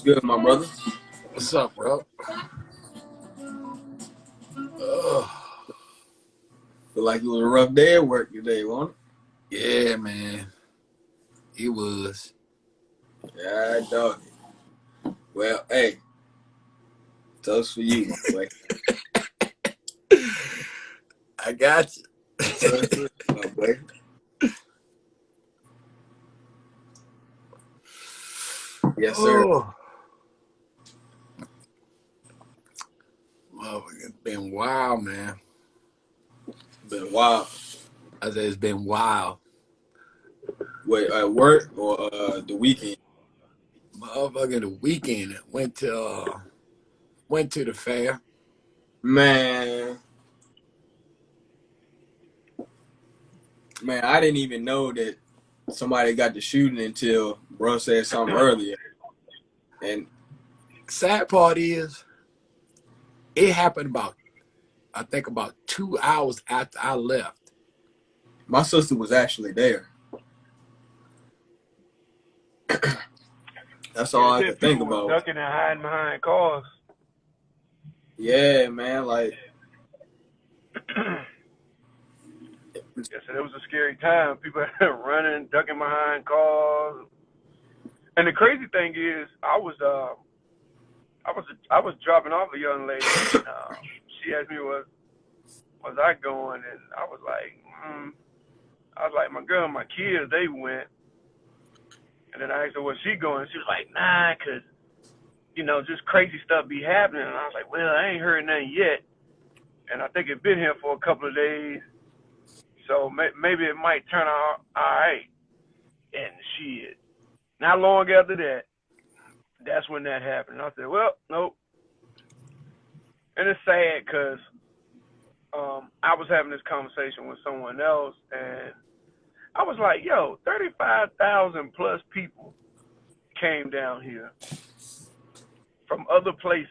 Good, my brother. What's up, bro? Ugh. Feel like it was a rough day at work today, wasn't Yeah, man. It was. it? Yeah, dog. Well, hey, toast for you, my boy. I got you. Toast for you, my boy. Yes, sir. Oh, well, it's been wild, man. Been a while. I said it's been wild. Wait, at work or the weekend? Motherfucker, the weekend went to the fair. Man, I didn't even know that somebody got the shooting until bro said something earlier. And Sad part is, it happened about 2 hours after I left. my sister was actually there. That's Yeah, all it I said could think people was about. ducking and hiding behind cars. Yeah, man. Like, Yeah, so it was a scary time. People running, ducking behind cars. And the crazy thing is, I was dropping off a young lady. She asked me was I going, and I was like, my girl and my kids, they went. And then I asked her, was she going? She was like, nah, 'cause just crazy stuff be happening. And I was like, well, I ain't heard nothing yet. And I think it's been here for a couple of days. So maybe it might turn out all right. And shit. Not long after that, that's when that happened. I said, well, nope. And it's sad because I was having this conversation with someone else, and I was like, yo, 35,000 plus people came down here from other places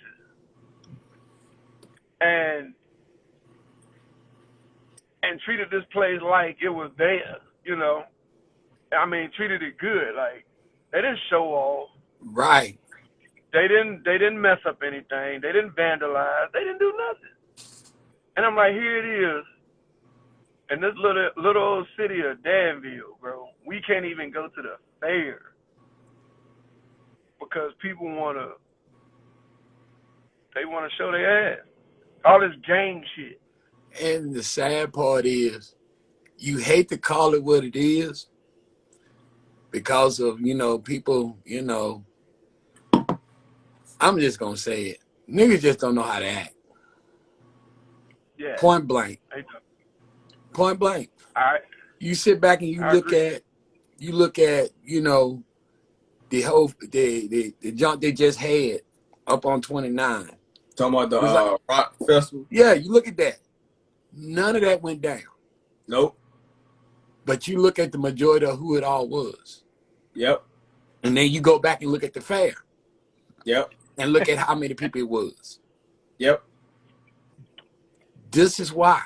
and treated this place like it was theirs. I mean, treated it good. Like, they didn't show off. Right. They didn't mess up anything. They didn't vandalize. They didn't do nothing. And I'm like, here it is. In this little old city of Danville, bro, we can't even go to the fair because people they wanna show their ass. All this gang shit. And the sad part is, you hate to call it what it is because of, people, I'm just going to say it. Niggas just don't know how to act. Yeah. Point blank. Point blank. You sit back and you look at, the whole, the junk they just had up on 29. talking about the rock festival? Yeah, you look at that. None of that went down. Nope. But you look at the majority of who it all was. Yep. And then you go back and look at the fair. Yep. And look at how many people it was. Yep. This is why.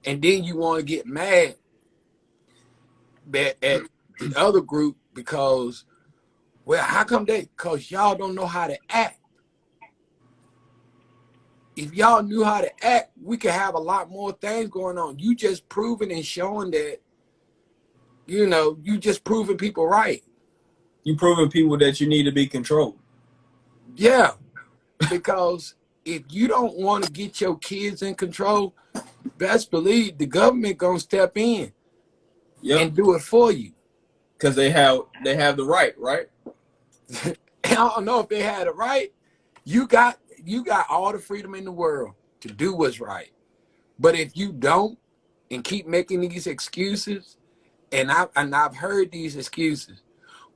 And then you want to get mad at the other group because, well, how come because y'all don't know how to act. If y'all knew how to act, we could have a lot more things going on. You just proving and showing that, you just proving people right. You proving people that you need to be controlled. Yeah, because if you don't want to get your kids in control, best believe the government gonna step in and do it for you. Because they have the right? I don't know if they had it right. You got all the freedom in the world to do what's right. But if you don't and keep making these excuses, and I've heard these excuses.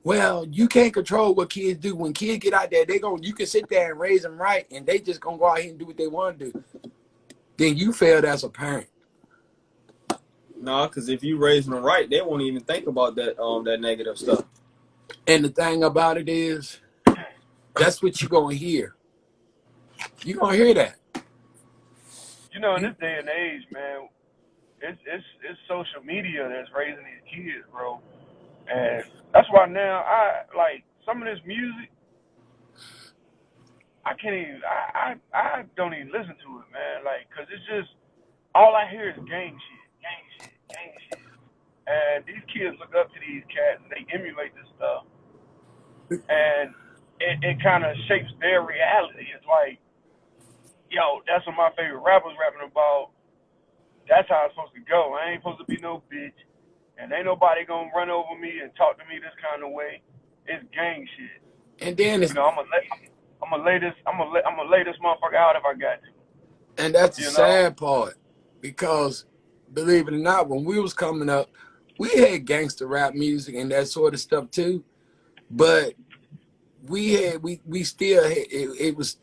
Well, you can't control what kids do. When kids get out there, you can sit there and raise them right, and they just gonna go out here and do what they want to do. Then you failed as a parent. No, because if you raise them right, they won't even think about that negative stuff. And the thing about it is, that's what you're gonna hear. You're gonna hear that. In this day and age, man, it's social media that's raising these kids, bro. And that's why now I like some of this music. I can't even. I don't even listen to it, man. Like, cause it's just all I hear is gang shit, gang shit, gang shit. And these kids look up to these cats and they emulate this stuff, and it kind of shapes their reality. It's like, yo, that's what my favorite rappers rapping about. That's how it's supposed to go. I ain't supposed to be no bitch, and ain't nobody gonna run over me and talk to me this kind of way. It's gang shit. And then it's, You know, I'm gonna lay this motherfucker out if I got to. and that's the You know? sad part, because believe it or not, when we was coming up, we had gangster rap music and that sort of stuff too, but we still had, it was,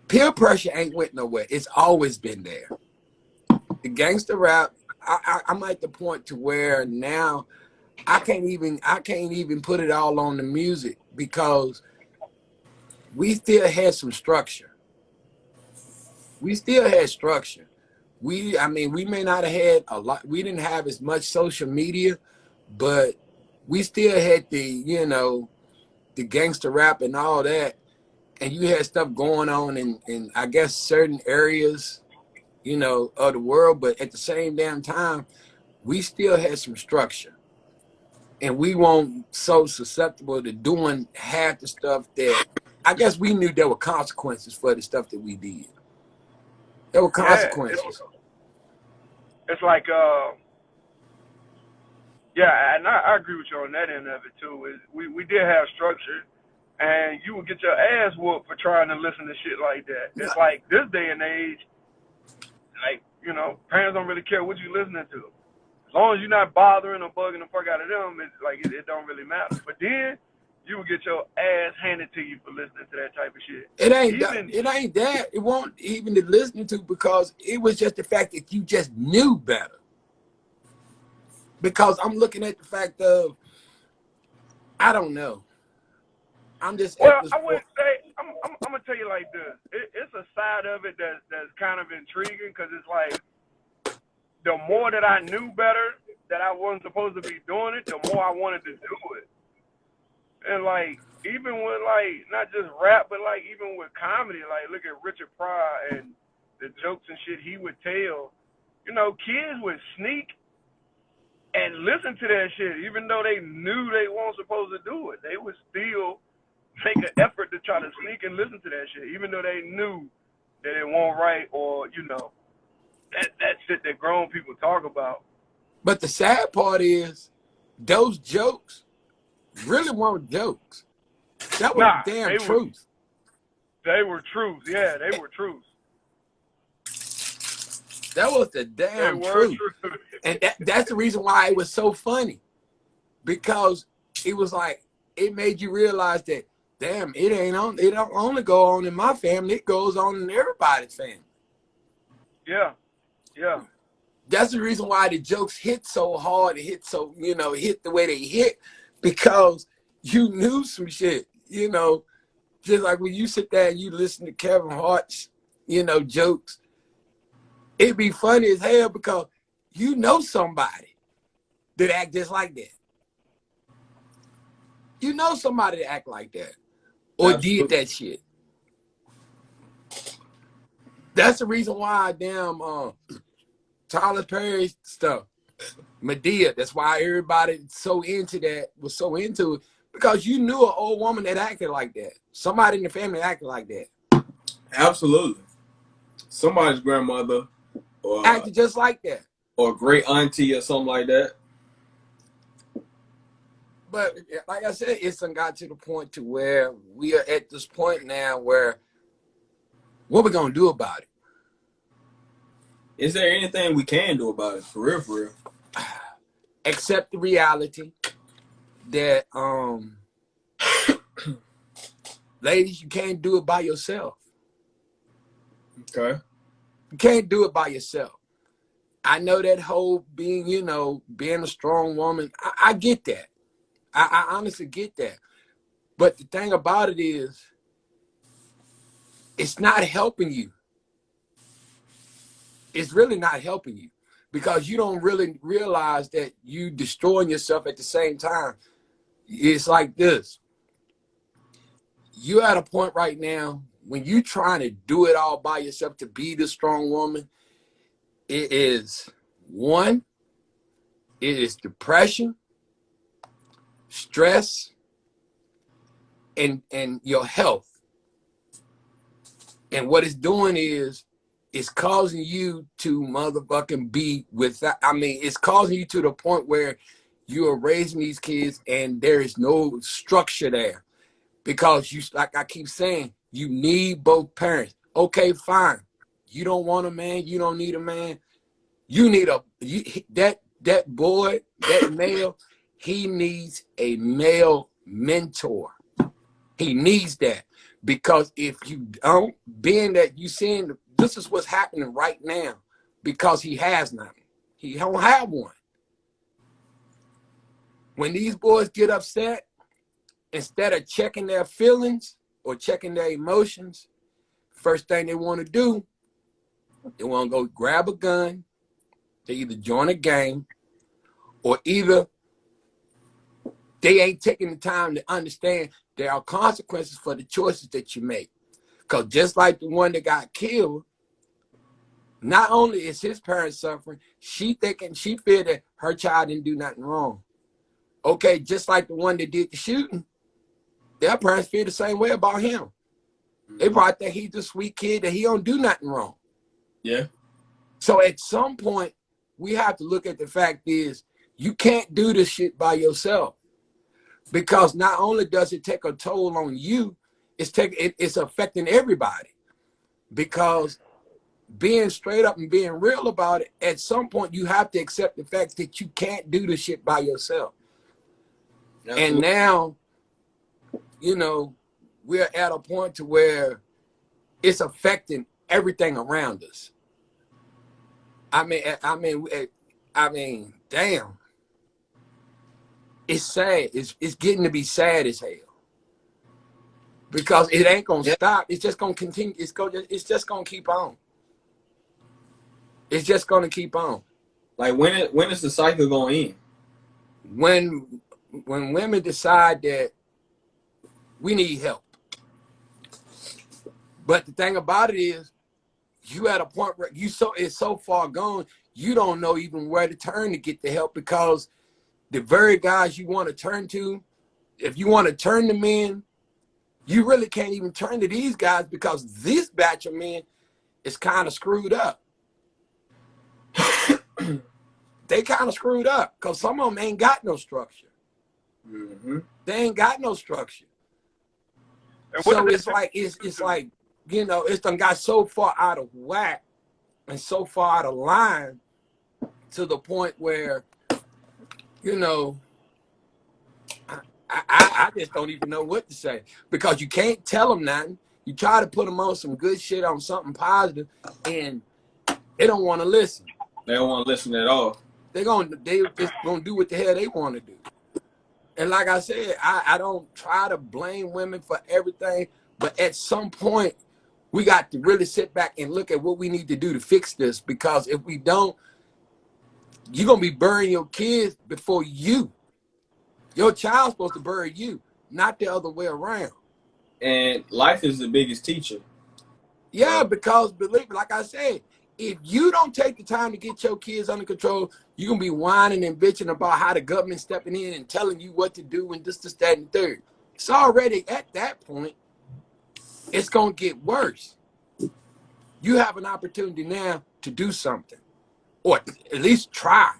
peer pressure ain't went nowhere. It's always been there. The gangster rap, I'm at the point to where now I can't even put it all on the music, because we still had some structure. We still had structure. I mean, we may not have had a lot. We didn't have as much social media, but we still had the gangster rap and all that. And you had stuff going on in I guess certain areas, of the world. But at the same damn time, we still had some structure. And we weren't so susceptible to doing half the stuff that I guess we knew there were consequences for the stuff that we did. There were Yeah. consequences. It's like yeah, and I agree with you on that end of it too. We did have structure, and you would get your ass whooped for trying to listen to shit like that. It's like this day and age, like, parents don't really care what you listening to. As long as you're not bothering or bugging the fuck out of them, it's like it don't really matter. But then you would get your ass handed to you for listening to that type of shit. It ain't that. It won't even to listening to, because it was just the fact that you just knew better. Because I'm looking at the fact of, I don't know. I'm just Well, I wouldn't say. I'm gonna tell you like this. It's a side of it that's kind of intriguing, because it's like the more that I knew better that I wasn't supposed to be doing it, the more I wanted to do it. And like, even with like not just rap, but like even with comedy, like look at Richard Pryor and the jokes and shit he would tell. Kids would sneak and listen to that shit, even though they knew they weren't supposed to do it. They would still make an effort to try to sneak and listen to that shit, even though they knew that it wasn't right, or that shit that grown people talk about. But the sad part is, those jokes really weren't jokes. That was the damn truth. They were truth. Yeah, they were truth. That was the damn truth. And that's the reason why it was so funny. Because it was like, it made you realize that, damn, it don't only go on in my family, it goes on in everybody's family. Yeah. Yeah. That's the reason why the jokes hit so hard, hit the way they hit, because you knew some shit, just like when you sit there and you listen to Kevin Hart's, jokes, it'd be funny as hell, because you know somebody that act just like that. You know somebody that act like that or Absolutely. Did that shit. That's the reason why damn Tyler Perry stuff, Madea, that's why everybody was so into it, because you knew an old woman that acted like that. Somebody in the family acted like that. Absolutely. Somebody's grandmother or acted just like that. Or great auntie or something like that. But like I said, it's got to the point to where we are at this point now where what we gonna do about it? Is there anything we can do about it? For real? Accept the reality that ladies, you can't do it by yourself. Okay. You can't do it by yourself. I know that whole being a strong woman. I get that. I honestly get that. But the thing about it is, it's not helping you. It's really not helping you, because you don't really realize that you destroying yourself at the same time. It's like this. you're at a point right now when you're trying to do it all by yourself to be the strong woman. It is one, it is depression, stress, and your health. And what it's doing is it's causing you to motherfucking be without, I mean, it's causing you to the point where you are raising these kids and there is no structure there. Because you, like I keep saying, you need both parents. Okay, fine. You don't want a man, you don't need a man. You need that boy, that male, he needs a male mentor. He needs that. Because if you don't, being that you seeing this is what's happening right now, because he has nothing. He don't have one. When these boys get upset, instead of checking their feelings or checking their emotions, first thing they want to do, they want to go grab a gun, they either join a gang, or either they ain't taking the time to understand there are consequences for the choices that you make. Because just like the one that got killed, not only is his parents suffering, she feel that her child didn't do nothing wrong. Okay, just like the one that did the shooting, their parents feel the same way about him. They probably think he's a sweet kid, that he don't do nothing wrong. Yeah. So at some point, we have to look at the fact is, you can't do this shit by yourself. Because not only does it take a toll on you, it's affecting everybody. Because being straight up and being real about it, at some point you have to accept the fact that you can't do the shit by yourself. Absolutely. And now, you know, we're at a point to where it's affecting everything around us. I mean, damn. It's sad. It's getting to be sad as hell. Because it ain't gonna stop. It's just gonna continue. It's just gonna keep on. It's just gonna keep on. Like when is the cycle gonna end? When women decide that we need help. But the thing about it is, you at a point where it's so far gone, you don't know even where to turn to get the help, because the very guys you want to turn to, if you want to turn to men, you really can't even turn to these guys, because this batch of men is kind of screwed up. They kind of screwed up because some of them ain't got no structure. Mm-hmm. They ain't got no structure. So it's like, you know, it's done got so far out of whack and so far out of line to the point where, you know, I just don't even know what to say, because you can't tell them nothing. You try to put them on some good shit, on something positive, and they don't want to listen. They don't want to listen at all. They just gonna do what the hell they want to do. And like I said, I don't try to blame women for everything, but at some point we got to really sit back and look at what we need to do to fix this, because if we don't, you're gonna be burying your kids before you. Your child's supposed to bury you, not the other way around. And life is the biggest teacher. Yeah, because believe me, like I said, if you don't take the time to get your kids under control, you're going to be whining and bitching about how the government's stepping in and telling you what to do and this, that, and third. It's already at that point, it's going to get worse. You have an opportunity now to do something, or at least try.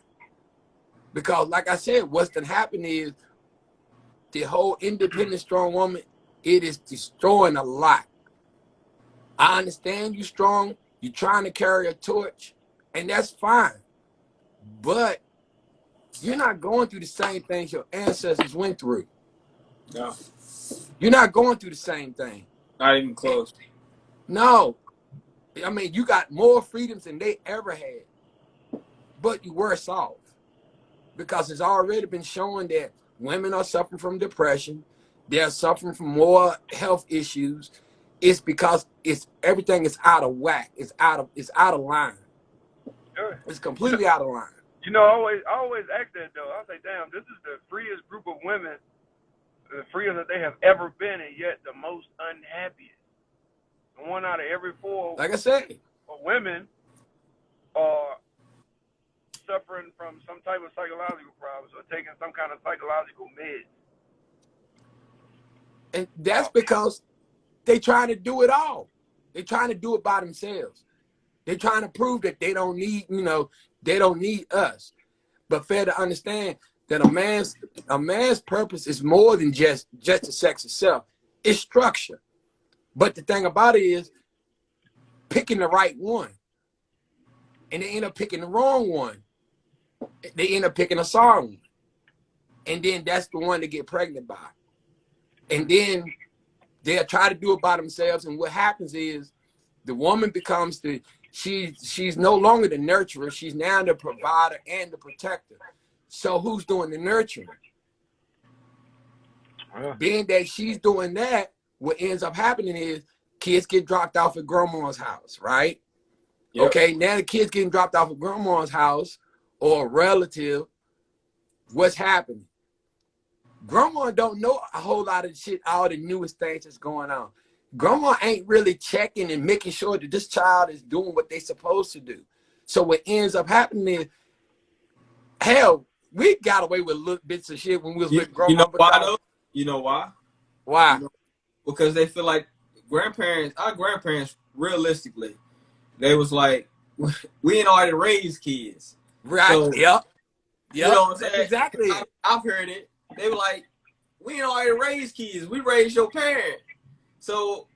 Because like I said, what's going to happen is the whole independent, strong woman, it is destroying a lot. I understand you're strong. You're trying to carry a torch, and that's fine. But you're not going through the same things your ancestors went through. No. You're not going through the same thing. Not even close. No. I mean, you got more freedoms than they ever had, but you're worse off. Because it's already been shown that women are suffering from depression. They're suffering from more health issues. It's because everything is out of whack. It's out of line. Sure. It's completely out of line. You know, I always ask that though. I say, damn, this is the freest group of women the freest that they have ever been, and yet the most unhappiest. One out of every four Like I said, women are suffering from some type of psychological problems or taking some kind of psychological meds. and that's because they trying to do it all. They trying to do it by themselves. They're trying to prove that they don't need, they don't need us. But fair to understand that a man's purpose is more than just the sex itself. It's structure. But the thing about it is picking the right one. And they end up picking the wrong one. They end up picking a sorry one. And then that's the one to get pregnant by. And then they'll try to do it by themselves. And what happens is the woman becomes she's no longer the nurturer. She's now the provider and the protector. So who's doing the nurturing? Yeah. Being that she's doing that, what ends up happening is kids get dropped off at grandma's house, right? Yep. Okay, now the kids getting dropped off at grandma's house or a relative. What's happening? Grandma don't know a whole lot of shit, all the newest things that's going on. Grandma ain't really checking and making sure that this child is doing what they supposed to do. So what ends up happening is, hell, we got away with little bits of shit when we was with grandma. You know why though? You know why? Why? Because they feel like our grandparents, realistically, they was like, we ain't already raised kids. Right. So, Yep. You know what I'm saying? Exactly. I've heard it. They were like, we ain't already raised kids. We raised your parent. So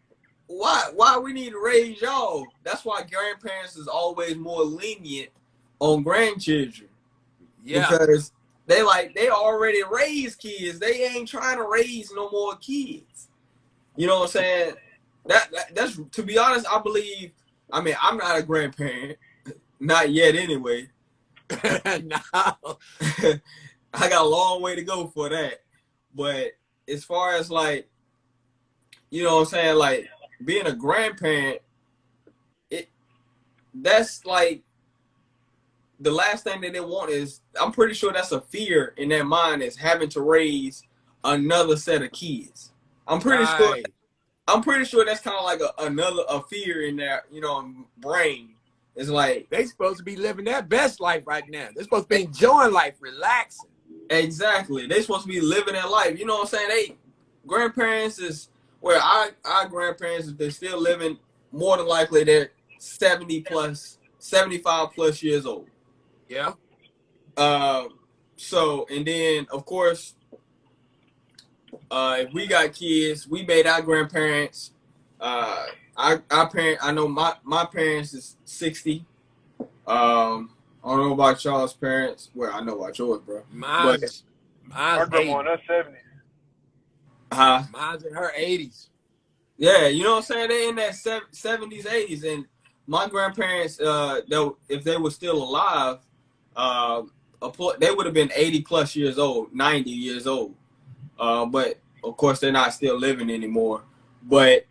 why we need to raise y'all? That's why grandparents is always more lenient on grandchildren. Yeah. Because they already raised kids. They ain't trying to raise no more kids. You know what I'm saying? That's to be honest, I believe. I mean, I'm not a grandparent, not yet anyway. No. I got a long way to go for that. But as far as like, you know what I'm saying, like being a grandparent, that's like the last thing that they want is, I'm pretty sure that's a fear in their mind, is having to raise another set of kids. I'm pretty sure that's kind of like a fear in their, brain. It's like they supposed to be living their best life right now. They're supposed to be enjoying life, relaxing. Exactly. They supposed to be living their life. You know what I'm saying? Grandparents is where our grandparents, if they're still living, more than likely they're 70 plus, 75 plus years old. Yeah. So, and then of course, if we got kids, we made our grandparents, our parents, I know my parents is 60. I don't know about y'all's parents. Well, I know about yours, bro. Mine's My grandma in her 70s. Mine's in her 80s. Yeah, you know what I'm saying? They in that 70s, 80s, and my grandparents, if they were still alive, they would have been 80 plus years old, 90 years old. But of course, they're not still living anymore. But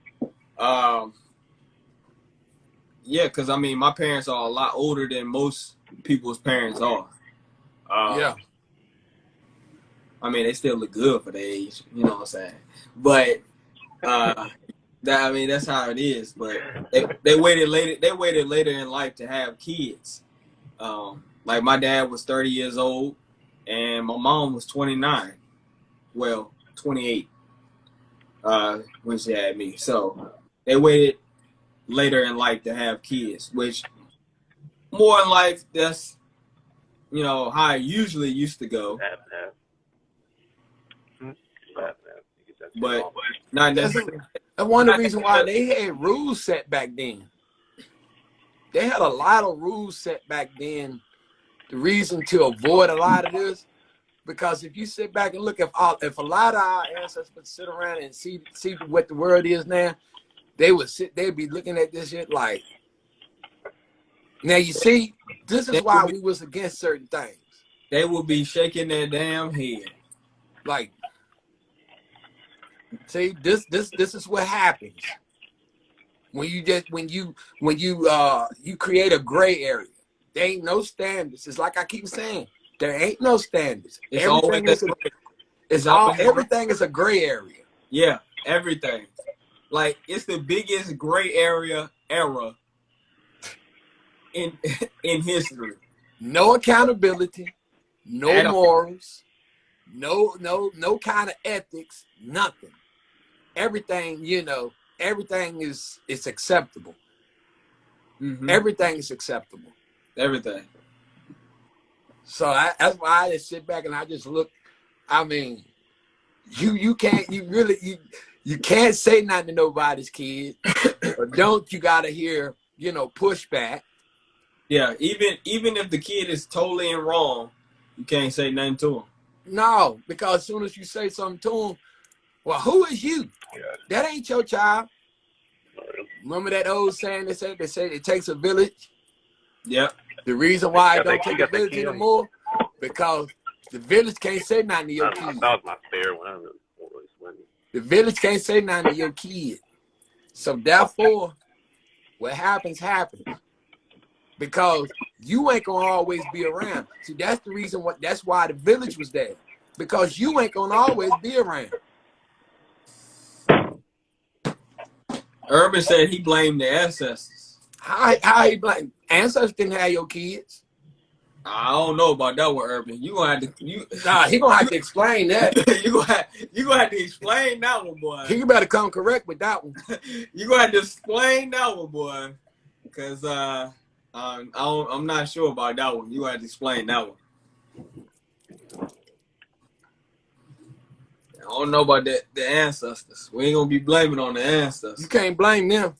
yeah, because I mean, my parents are a lot older than most people's parents are. Yeah. I mean, they still look good for their age. You know what I'm saying? But that's how it is. But they waited later. They waited later in life to have kids. Like my dad was 30 years old, and my mom was 29. Well, 28 when she had me. So they waited later in life to have kids, which more in life, that's how I usually used to go. But not necessarily. That's one of the reasons why they had rules set back then. They had a lot of rules set back then. The reason to avoid a lot of this, because if you sit back and look, if a lot of our ancestors would sit around and see what the world is now, they'd be looking at this shit like, now you see, this is why we was against certain things. They would be shaking their damn head. Like, see, this is what happens when you create a gray area. There ain't no standards. It's like I keep saying, there ain't no standards. It's always everything is a gray area. Yeah, everything. Like it's the biggest gray area era in in history. No accountability, no At all. morals, no kind of ethics, nothing. Everything, everything is acceptable. Mm-hmm. Everything is acceptable. Everything. So that's why I just sit back and I just look. I mean, you can't say nothing to nobody's kid, or don't you gotta hear pushback. Yeah, even if the kid is totally in wrong, you can't say nothing to him. No, because as soon as you say something to him, well, who is you? That ain't your child. Remember that old saying they say it takes a village? Yep. The reason why it don't take a village anymore, because the village can't say nothing to your kid. That was my favorite one. The village can't say nothing to your kid. So therefore, what happens. Because you ain't gonna always be around. See, that's the reason that's why the village was there. Because you ain't gonna always be around. Urban said he blamed the ancestors. How he blame? Ancestors didn't have your kids. I don't know about that one, Urban. You gonna have to He gonna have to explain that. you gonna have to explain that one, boy. He better come correct with that one. You gonna have to explain that one, boy. Cause I'm not sure about that one. You gonna have to explain that one. I don't know about the ancestors. We ain't gonna be blaming on the ancestors. You can't blame them.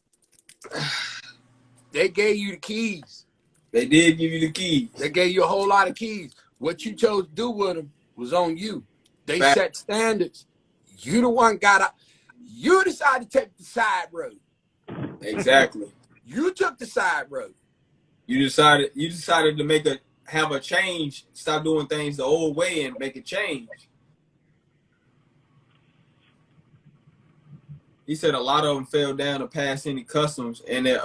They gave you the keys. They did give you the keys. They gave you a whole lot of keys. What you chose to do with them was on you. They set standards. You the one got up. You decided to take the side road. Exactly. You took the side road. You decided to have a change, stop doing things the old way and make a change. He said a lot of them fell down to pass any customs and their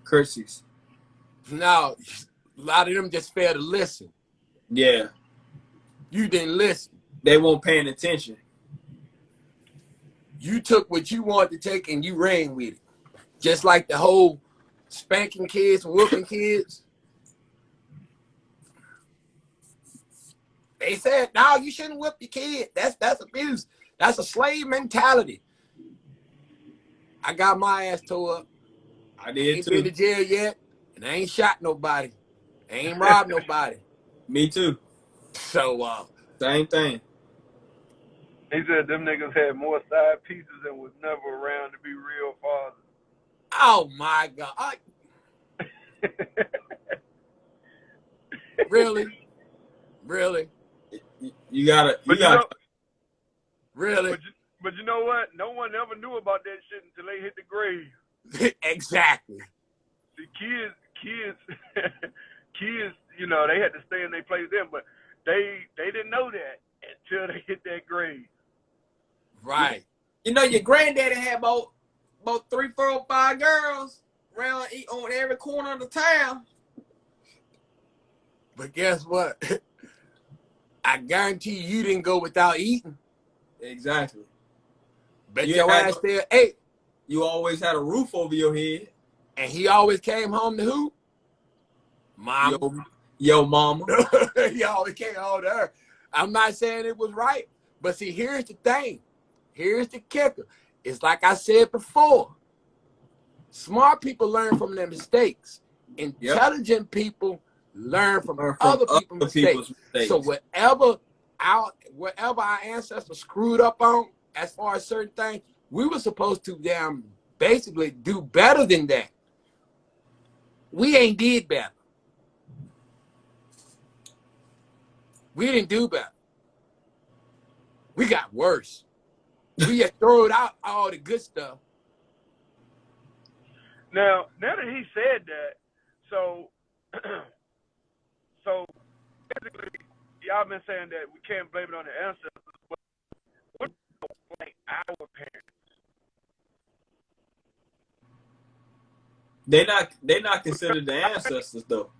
courtesies. No, a lot of them just failed to listen. Yeah. You didn't listen. They weren't paying attention. You took what you wanted to take and you ran with it. Just like the whole spanking kids and whooping kids. They said, no, you shouldn't whip your kid. That's abuse. That's a slave mentality. I got my ass tore up. I did ain't too. been to jail yet, and I ain't shot nobody. I ain't robbed nobody. Me too. So, same thing. He said them niggas had more side pieces and was never around to be real fathers. Oh my God. Really? Really? You gotta. Really? But you know what? No one ever knew about that shit until they hit the grave. Exactly. The kids, they had to stay in their place then, but they didn't know that until they hit that grave. Right. Your granddaddy had about 3, 4, 5 girls around on every corner of the town. But guess what? I guarantee you didn't go without eating. Exactly. Bet your ass still ate. You always had a roof over your head. And he always came home to who? Mama. Yo mama. He always came home to her. I'm not saying it was right. But see, here's the thing. Here's the kicker. It's like I said before. Smart people learn from their mistakes. Intelligent people learn from other people's mistakes. So whatever our ancestors screwed up on, as far as certain things, we were supposed to basically do better than that. We ain't did better. We didn't do better. We got worse. We just throwed out all the good stuff. Now that he said that, so basically, y'all been saying that we can't blame it on the ancestors, but what about like our parents? They not considered the ancestors though.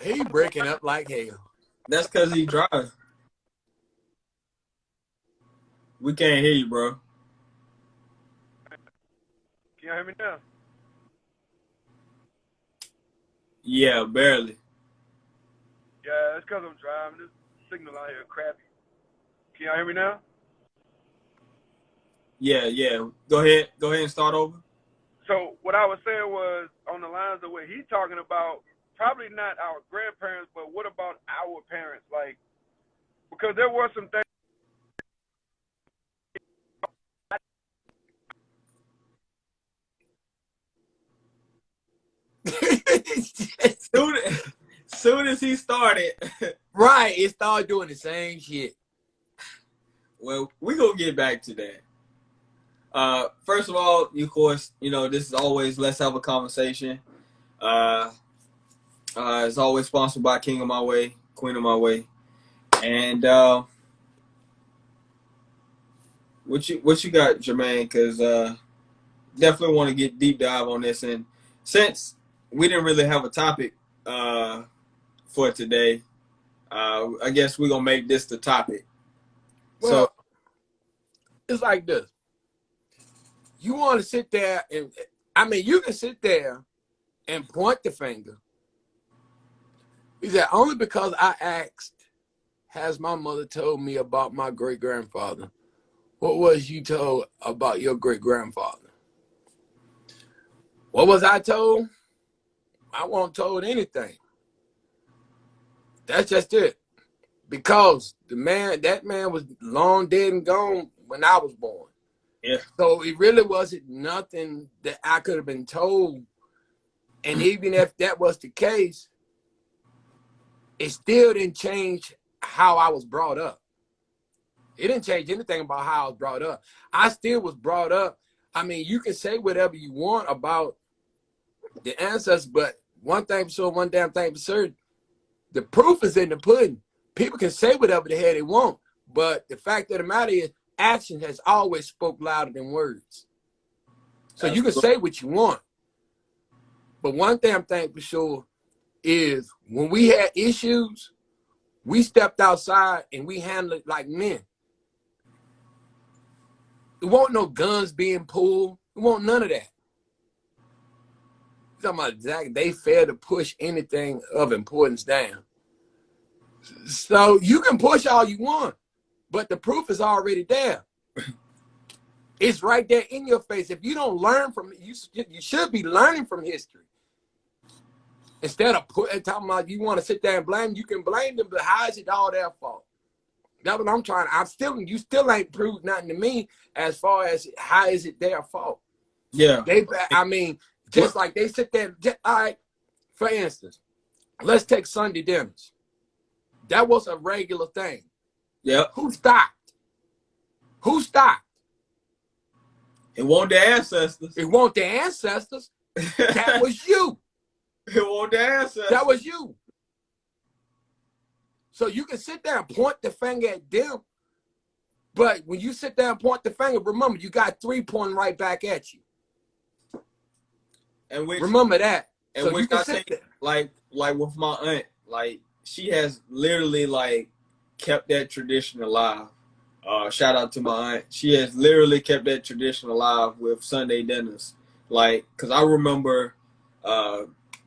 He breaking up like hell. That's because he drives. We can't hear you, bro. Can you hear me now? Yeah, barely. Yeah, it's because I'm driving. This signal out here crappy. Can you hear me now? Yeah. Go ahead and start over. So what I was saying was on the lines of what he's talking about, probably not our grandparents, but what about our parents? Like, because there were some things. Soon as he started, Right, it started doing the same shit. well, we gonna get back to that. First of all, of course, this is always Let's Have a Conversation. It's always sponsored by King of My Way, Queen of My Way, and what you got, Jermaine? Because definitely want to get deep dive on this, and since we didn't really have a topic for today, I guess we're gonna make this the topic. Well, So it's like this. You want to sit there and, you can sit there and point the finger. He said, only because I asked, has my mother told me about my great-grandfather. What was you told about your great-grandfather? What was I told? I wasn't told anything. That's just it. Because that man was long dead and gone when I was born. yeah, So it really wasn't nothing that I could have been told. And even if that was the case, it still didn't change how I was brought up. It didn't change anything about how I was brought up. I still was brought up. You can say whatever you want about the ancestors, but one thing for sure, one damn thing for certain, the proof is in the pudding. People can say whatever the hell they want, but the fact of the matter is, action has always spoke louder than words. So you can say what you want, but one damn thing for sure is when we had issues, we stepped outside and we handled it like men. There won't no guns being pulled. There won't none of that. Talking about exactly, they failed to push anything of importance down. So you can push all you want, but the proof is already there. It's right there in your face. If you don't learn from it, you should be learning from history. Instead of talking about you want to sit there and blame, you can blame them, but how is it all their fault? That's what I'm trying. You still ain't proved nothing to me as far as how is it their fault? yeah. Just like they sit there. All right, for instance, let's take Sunday dinners. That was a regular thing. Yeah. Who stopped? Who stopped? It wasn't the ancestors. It wasn't the ancestors. That was you. It wasn't the ancestors. That was you. So you can sit there and point the finger at them, but when you sit there and point the finger, remember you got 3 pointing right back at you. And remember that. And so which you can I sit think, there. like with my aunt, like she has literally kept that tradition alive. Shout out to my aunt. She has literally kept that tradition alive with Sunday dinners. Like, cause I remember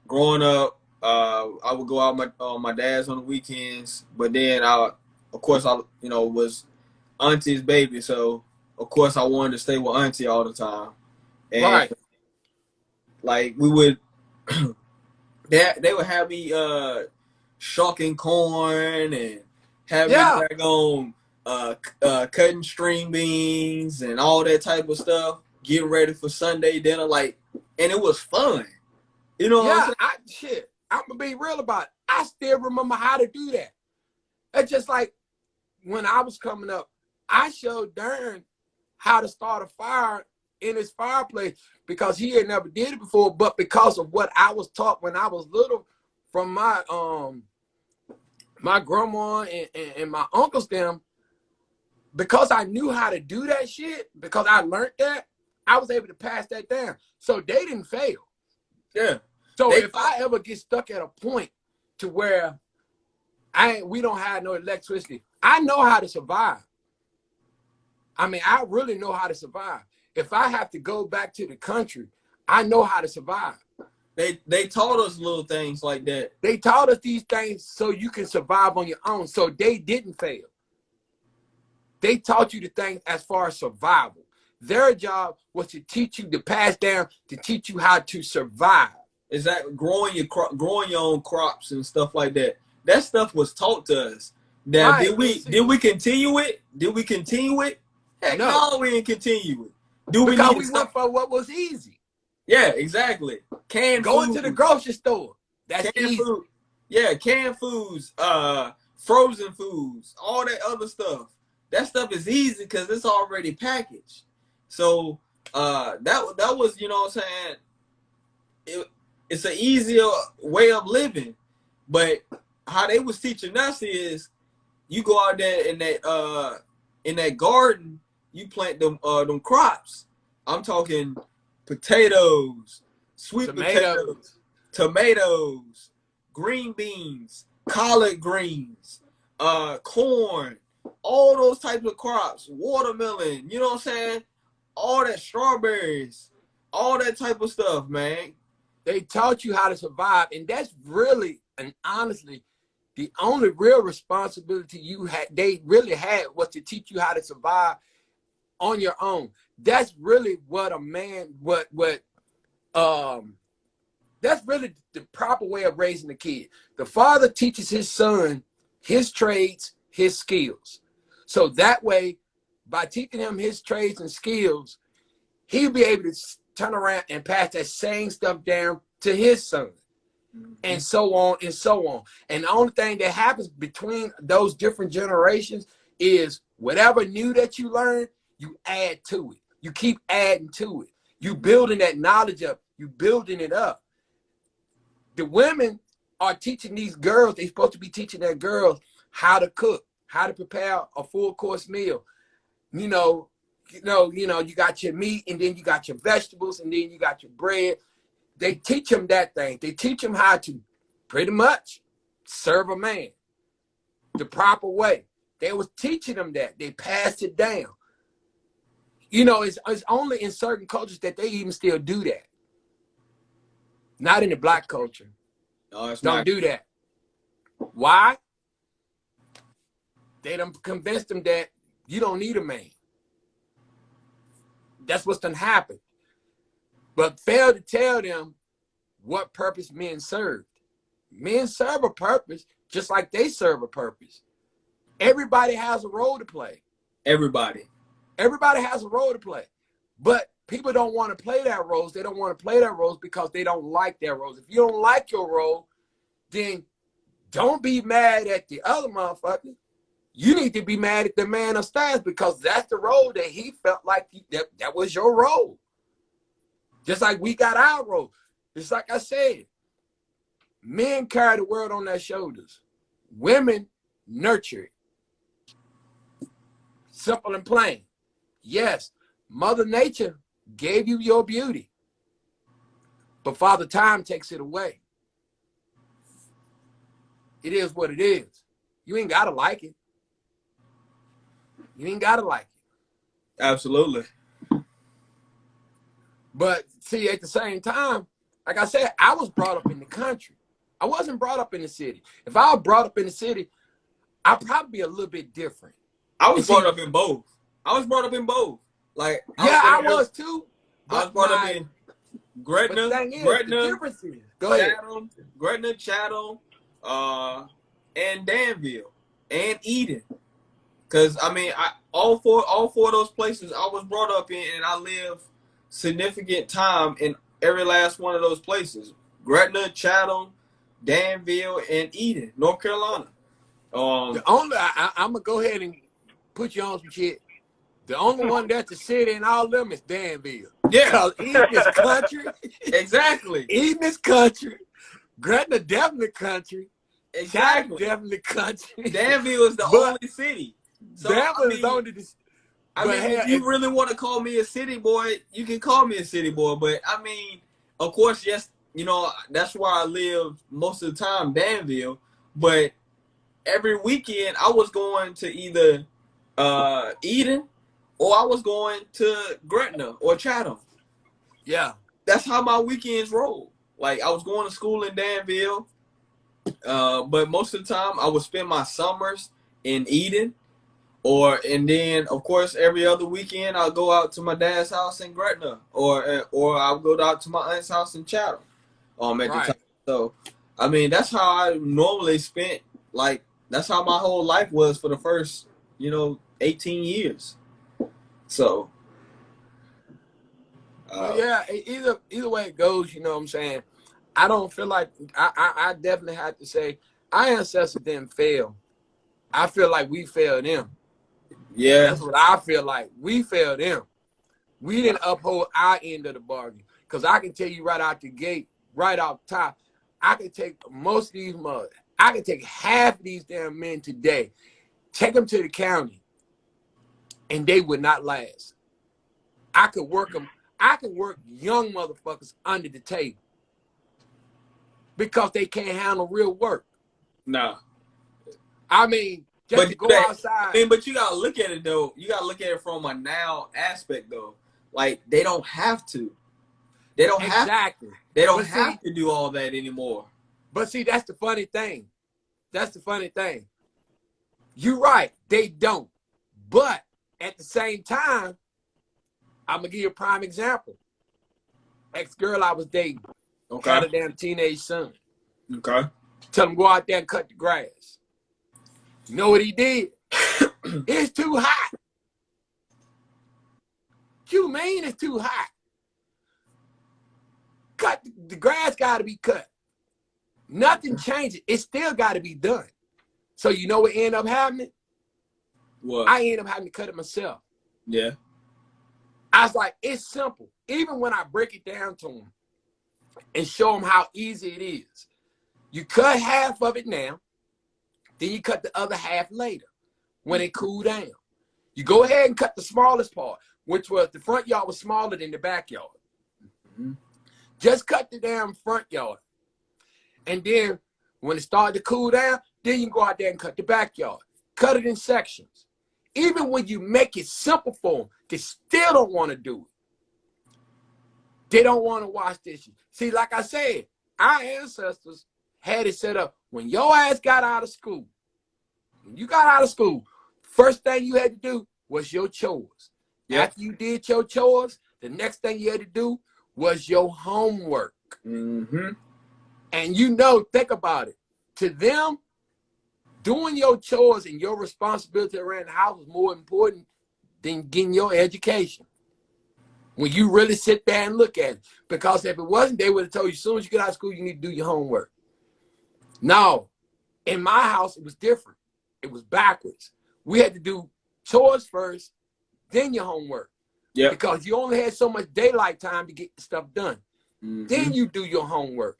growing up, I would go out with my dad's on the weekends, but then I was auntie's baby, so of course I wanted to stay with auntie all the time. And right. Like we would, they would have me shucking corn and have me back on cutting string beans and all that type of stuff, getting ready for Sunday dinner, and it was fun. You know what I'm saying? I'm gonna be real about it. I still remember how to do that. It's just like when I was coming up, I showed Darren how to start a fire in his fireplace because he had never did it before, but because of what I was taught when I was little from my my grandma and my uncles them, because I knew how to do that shit, because I learned that, I was able to pass that down. So they didn't fail. Yeah. So if I ever get stuck at a point to where we don't have no electricity. I know how to survive. I mean, I really know how to survive. If I have to go back to the country, I know how to survive. They taught us little things like that. They taught us these things so you can survive on your own. So they didn't fail. They taught you the things as far as survival. Their job was to teach you, to pass down, to teach you how to survive. Exactly, growing your own crops and stuff like that. That stuff was taught to us. Now, Right. did we continue it? Did we continue it? Heck no, we didn't continue it. Because we went for what was easy. Yeah, exactly. Going to the grocery store. That's easy. Food. Yeah, canned foods, frozen foods, all that other stuff. That stuff is easy because it's already packaged. So that was, you know what I'm saying? It's an easier way of living. But how they was teaching us is you go out there in that garden, you plant them crops. I'm talking potatoes, sweet tomatoes, green beans, collard greens, corn, all those types of crops, watermelon, you know what I'm saying? All that, strawberries, all that type of stuff, man. They taught you how to survive, and that's really and honestly the only real responsibility they really had was to teach you how to survive on your own. That's really what a man, that's really the proper way of raising a kid. The father teaches his son his trades, his skills. So that way, by teaching him his trades and skills, he'll be able to turn around and pass that same stuff down to his son. And so on and so on. And the only thing that happens between those different generations is whatever new that you learn, you add to it. You keep adding to it. You building that knowledge up. You building it up. The women are teaching these girls, they're supposed to be teaching their girls how to cook, how to prepare a full course meal. You got your meat, and then you got your vegetables, and then you got your bread. They teach them that thing. They teach them how to pretty much serve a man the proper way. They was teaching them that. They passed it down. You know, it's only in certain cultures that they even still do that. Not in the black culture. No, it's Don't not. do that. Why? They done convinced them that you don't need a man. That's what's done happened. But fail to tell them what purpose men served. Men serve a purpose just like they serve a purpose. Everybody has a role to play. Everybody has a role to play. But people don't want to play that roles. They don't want to play that roles because they don't like their roles. If you don't like your role, then don't be mad at the other motherfucker. You need to be mad at the man upstairs because that's the role that he felt like that was your role. Just like we got our role. It's like I said, men carry the world on their shoulders. Women nurture it. Simple and plain. Yes, Mother Nature gave you your beauty, but Father Time takes it away. It is what it is. You ain't got to like it. You ain't got to like it. Absolutely. But see, at the same time, like I said, I was brought up in the country. I wasn't brought up in the city. If I was brought up in the city, I'd probably be a little bit different. I was brought up in both. Like, I was too. I was brought up in Gretna, Chatham, and Danville, and Eden. Because I mean, all four of those places I was brought up in, and I lived significant time in every last one of those places: Gretna, Chatham, Danville, and Eden, North Carolina. I'm gonna go ahead and put you on some shit. The only one that's a city in all of them is Danville. Yeah, because Eden is country. Exactly. Eden is country. Gretna definitely country. Exactly. Definitely country. Danville is the only city. So, Danville is only the. If you really want to call me a city boy, you can call me a city boy. But I mean, of course, yes, you know, that's where I live most of the time, Danville. But every weekend I was going to either Eden or I was going to Gretna or Chatham. Yeah. That's how my weekends roll. Like I was going to school in Danville, but most of the time I would spend my summers in Eden, and then of course every other weekend I'll go out to my dad's house in Gretna, or I'll go out to my aunt's house in Chatham. At the time. Right. So, I mean, that's how I normally spent. Like that's how my whole life was for the first, 18 years. So, Well, yeah, either way it goes, you know what I'm saying? I don't feel like I definitely have to say our ancestors didn't fail. I feel like we failed them. yeah, That's what I feel like. We failed them. We didn't uphold our end of the bargain. Because I can tell you right out the gate, right off top, I can take most of these mothers. I can take half of these damn men today, take them to the county, and they would not last. I could work them. I can work young motherfuckers under the table because they can't handle real work. nah. I mean, just to go outside. But you gotta look at it though. You gotta look at it from a now aspect though. Like they don't have to. They don't exactly. They don't have to do all that anymore. But see, that's the funny thing. That's the funny thing. You're right. They don't. But at the same time, I'm gonna give you a prime example. Ex-girl I was dating. Okay. Had a damn teenage son. Okay. Tell him go out there and cut the grass. You know what he did? It's too hot. You mean it's too hot? Cut the grass got to be cut. Nothing changes. It still got to be done. So you know what ended up happening? What? I ended up having to cut it myself. Yeah. I was like, it's simple. Even when I break it down to them and show them how easy it is, you cut half of it now, then you cut the other half later when it cool down. You go ahead and cut the smallest part, which was the front yard was smaller than the backyard. Mm-hmm. Just cut the damn front yard. And then when it started to cool down, then you go out there and cut the backyard. Cut it in sections. Even when you make it simple for them, they still don't want to do it. They don't want to wash dishes. See, like I said, our ancestors had it set up. When your ass got out of school, when you got out of school, first thing you had to do was your chores. Yep. After you did your chores, the next thing you had to do was your homework. Mm-hmm. And think about it. To them, doing your chores and your responsibility around the house was more important than getting your education. When you really sit there and look at it. Because if it wasn't, they would have told you as soon as you get out of school, you need to do your homework. No, in my house, it was different. It was backwards. We had to do chores first, then your homework. Yeah. Because you only had so much daylight time to get the stuff done. Mm-hmm. Then you do your homework.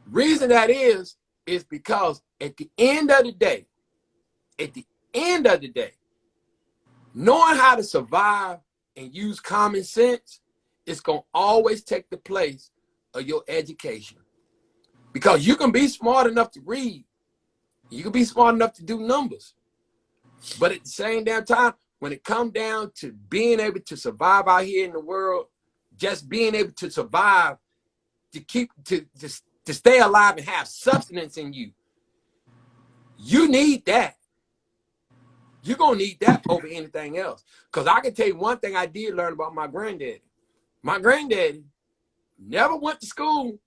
Reason that is because at the end of the day, knowing how to survive and use common sense is going to always take the place of your education. Because you can be smart enough to read. You can be smart enough to do numbers. But at the same damn time, when it comes down to being able to survive out here in the world, just being able to survive, to stay alive and have substance in you, you need that. You're going to need that over anything else. Because I can tell you one thing I did learn about my granddaddy. My granddaddy never went to school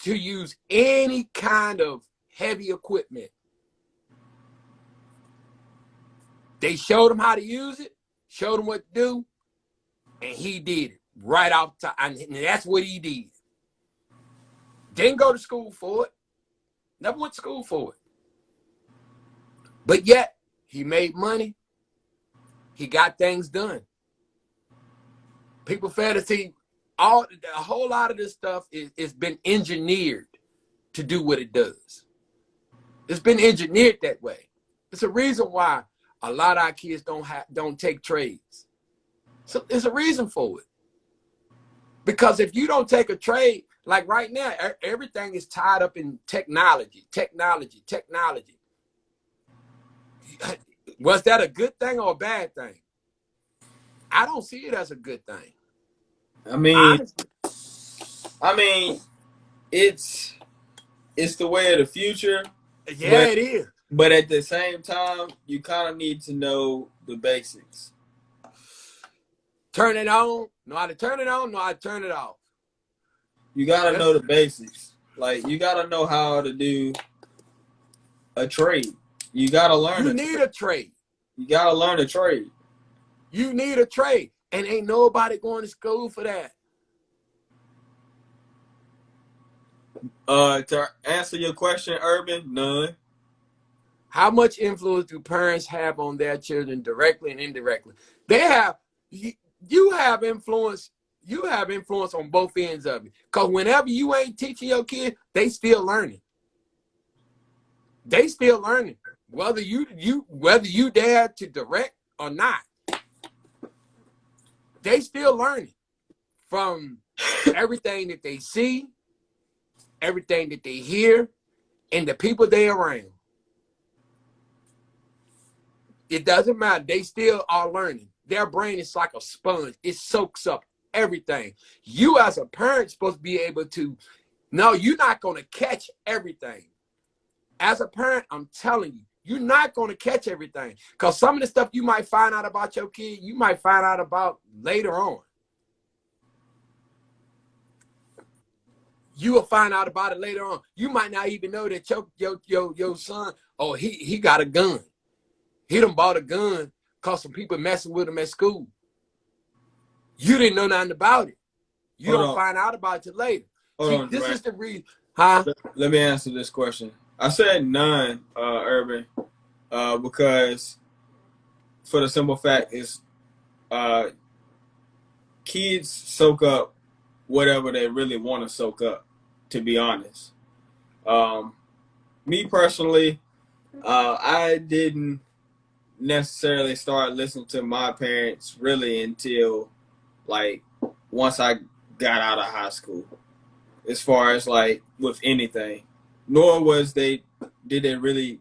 to use any kind of heavy equipment. They showed him how to use it, showed him what to do, and he did it right off the top. And that's what he did. Didn't go to school for it. Never went to school for it. But yet, he made money. He got things done. People fail to see a whole lot of this stuff is been engineered to do what it does. It's been engineered that way. It's a reason why a lot of our kids don't take trades. So there's a reason for it. Because if you don't take a trade, like right now, everything is tied up in technology. Was that a good thing or a bad thing? I don't see it as a good thing. I mean, Honestly. it's the way of the future, Yeah, but it is. at the same time, you kind of need to know the basics. Turn it on, know how to turn it on, know how to turn it off. You gotta That's, know the basics. Like you gotta know how to do a trade. You gotta learn you a need trade. a trade. You gotta learn a trade. You need a trade. And ain't nobody going to school for that. To answer your question, Urban, none. How much influence do parents have on their children directly and indirectly? They have, you have influence. You have influence on both ends of it. Because whenever you ain't teaching your kid, they still learning. They still learning. Whether you dare to direct or not, they still learning from everything that they see, everything that they hear, and the people they around. It doesn't matter. They still are learning. Their brain is like a sponge. It soaks up everything. You as a parent supposed to be able to, no, you're not going to catch everything. As a parent, I'm telling you, you're not going to catch everything. Because some of the stuff you might find out about your kid, you might find out about later on. You will find out about it later on. You might not even know that your son, oh, he got a gun. He done bought a gun because some people messing with him at school. You didn't know nothing about it. You don't find out about it later. See, this is the reason. Huh? Let me answer this question. I said none, Urban, because for the simple fact is kids soak up whatever they really want to soak up, to be honest. Me personally, I didn't necessarily start listening to my parents really until like once I got out of high school, as far as like with anything. Nor did they really,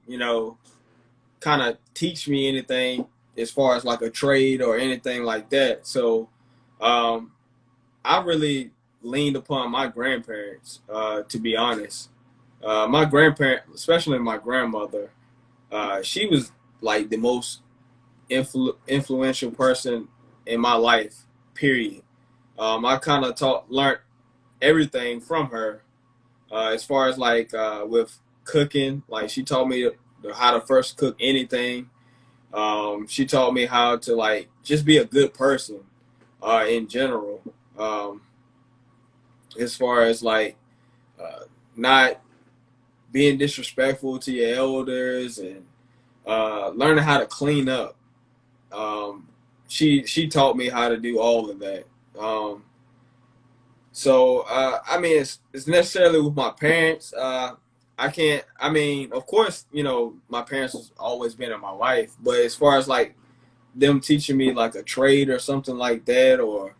kind of teach me anything as far as like a trade or anything like that. So I really leaned upon my grandparents, to be honest. My grandparent, especially my grandmother, she was like the most influential person in my life, period. I kind of learned everything from her, as far as like with cooking. Like she taught me how to first cook anything. She taught me how to like just be a good person in general. As far as like not being disrespectful to your elders and learning how to clean up. She taught me how to do all of that. So I mean, it's necessarily with my parents. I can't. I mean, of course, my parents has always been in my life, but as far as like them teaching me like a trade or something like that, or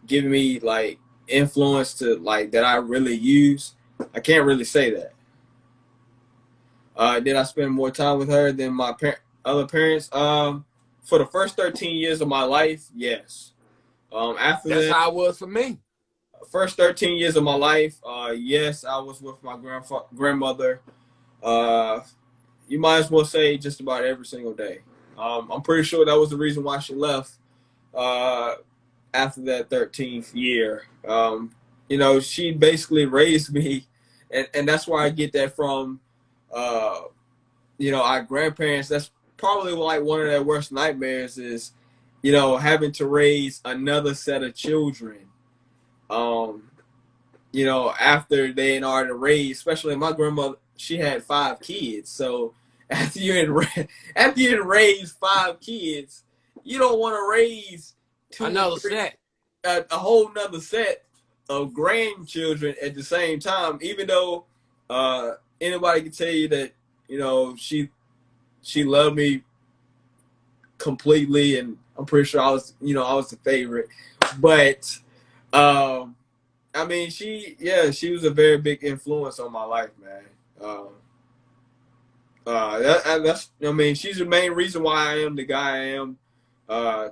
giving me like influence to like that I really use, I can't really say that. Did I spend more time with her than my other parents? For the first 13 years of my life, yes. After That's that, how it was for me. first 13 years of my life, yes, I was with my grandmother. You might as well say just about every single day. I'm pretty sure that was the reason why she left after that 13th year. She basically raised me, and that's where I get that from. Our grandparents. That's probably like one of their worst nightmares is, having to raise another set of children. After they in order to raise, especially my grandmother, she had 5 kids. So after you raise 5 kids, you don't want to raise Another set. a whole nother set of grandchildren at the same time. Even though anybody can tell you that she loved me completely, and I'm pretty sure I was the favorite, but I mean, she was a very big influence on my life, man. That's, I mean, she's the main reason why I am the guy I am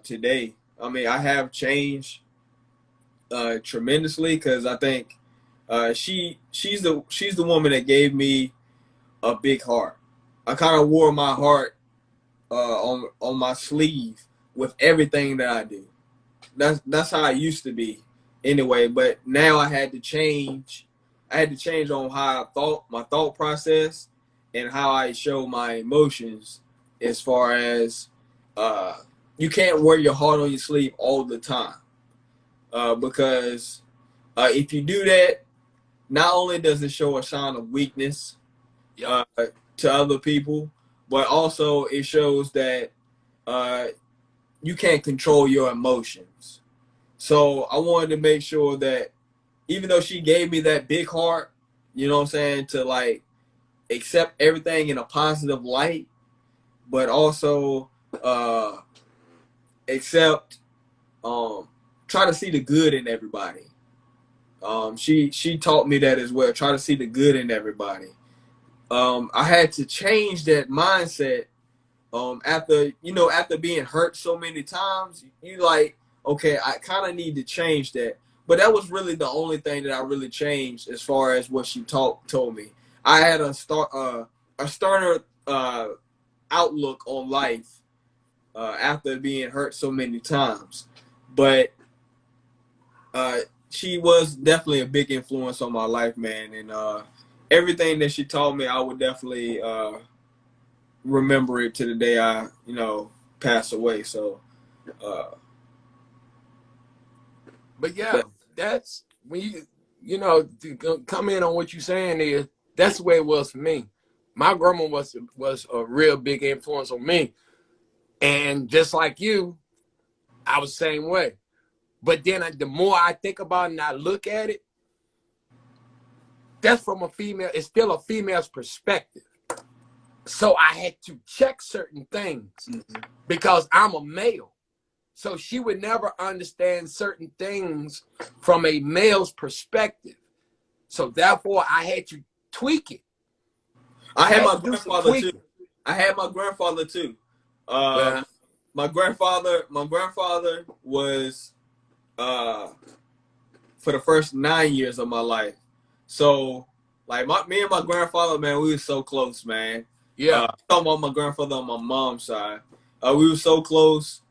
today. I mean, I have changed tremendously because I think she's the woman that gave me a big heart. I kind of wore my heart on my sleeve with everything that I do. That's how I used to be anyway. But now I had to change. I had to change on how I thought, my thought process, and how I show my emotions. As far as you can't wear your heart on your sleeve all the time because if you do that, not only does it show a sign of weakness Yep. to other people, but also it shows that uh, you can't control your emotions. So I wanted to make sure that even though she gave me that big heart, you know what I'm saying, to like accept everything in a positive light, but also accept, try to see the good in everybody. She taught me that as well. Try to see the good in everybody. I had to change that mindset after being hurt so many times. You like, okay, I kind of need to change that. But that was really the only thing that I really changed as far as what she told me. I had a sterner outlook on life after being hurt so many times. But uh, she was definitely a big influence on my life, man. And everything that she taught me, I would definitely remember it to the day I, pass away. So, uh, But yeah, that, that's when to come in on what you're saying is that's the way it was for me. My grandma was a real big influence on me, and just like you, I was the same way. But then the more I think about it and I look at it, that's from a female. It's still a female's perspective. So I had to check certain things because I'm a male. So she would never understand certain things from a male's perspective. So therefore, I had to tweak it. I had Had my to do some grandfather too. tweaking. I had my grandfather too. Well, My grandfather was for the first 9 years of my life. So, like me and my grandfather, man, we were so close, man. yeah, Talking about my grandfather on my mom's side, we were so close.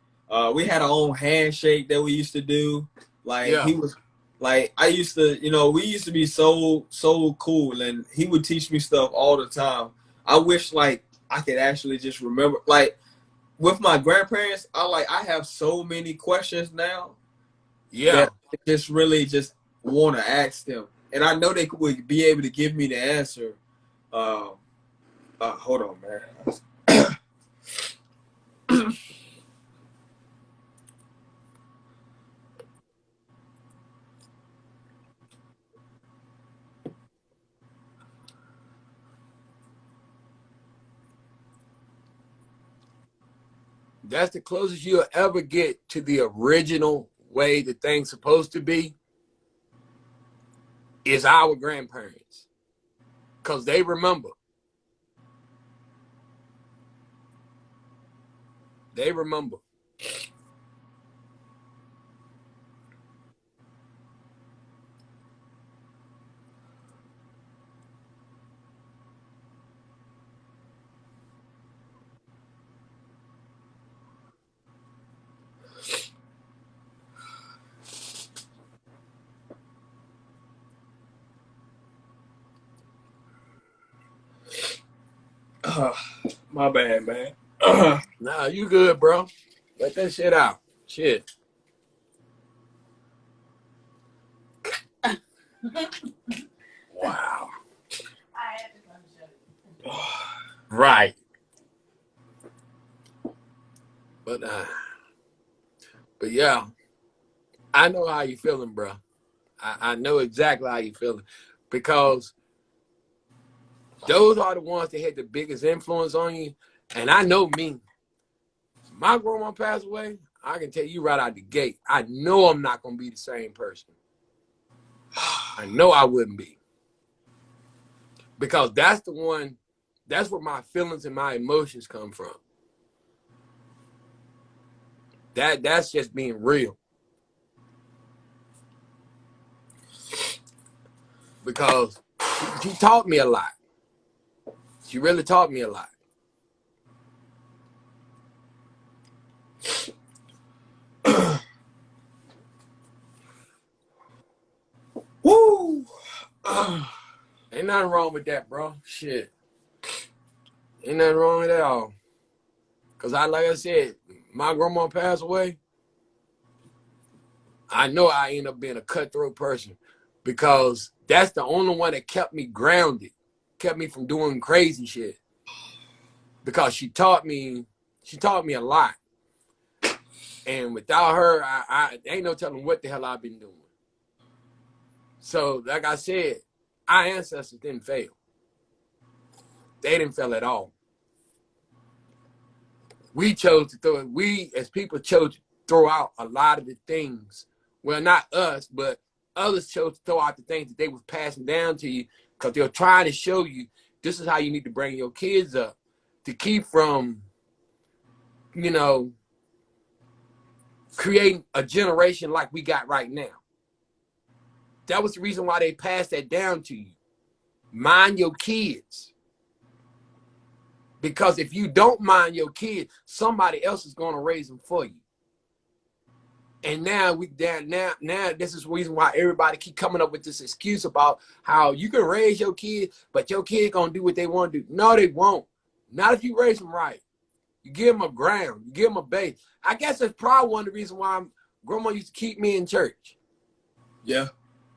We had our own handshake that we used to do. Like yeah. he was, like I used to, we used to be so cool, and he would teach me stuff all the time. I wish like I could actually just remember, like with my grandparents. I have so many questions now Yeah. that I just really just want to ask them, and I know they would be able to give me the answer. Uh, Hold on, man. That's the closest you'll ever get to the original way the thing's supposed to be is our grandparents. Because they remember. They remember. My bad, man. Nah, you good, bro. Let that shit out. Shit. Wow. Right. But yeah, I know how you feeling, bro. I know exactly how you feeling because those are the ones that had the biggest influence on you. And I know me. My grandma passed away. I can tell you right out the gate, I know I'm not going to be the same person. I know I wouldn't be. Because that's where my feelings and my emotions come from. That's just being real. Because she taught me a lot. She really taught me a lot. Woo! Ain't nothing wrong with that, bro. Shit. Ain't nothing wrong with that at all. Because like I said, my grandma passed away. I know I end up being a cutthroat person because that's the only one that kept me grounded, kept me from doing crazy shit. Because she taught me a lot. And without her, I ain't no telling what the hell I've been doing. So, like I said, our ancestors didn't fail. They didn't fail at all. We as people chose to throw out a lot of the things. Well, not us, but others chose to throw out the things that they was passing down to you because they were trying to show you this is how you need to bring your kids up to keep from, creating a generation like we got right now. That was the reason why they passed that down to you. Mind your kids. Because if you don't mind your kids, somebody else is going to raise them for you. And now this is the reason why everybody keep coming up with this excuse about how you can raise your kids, but your kid gonna do what they want to do. No, they won't. Not if you raise them right. You give them a ground. You give them a base. I guess that's probably one of the reasons why grandma used to keep me in church. Yeah.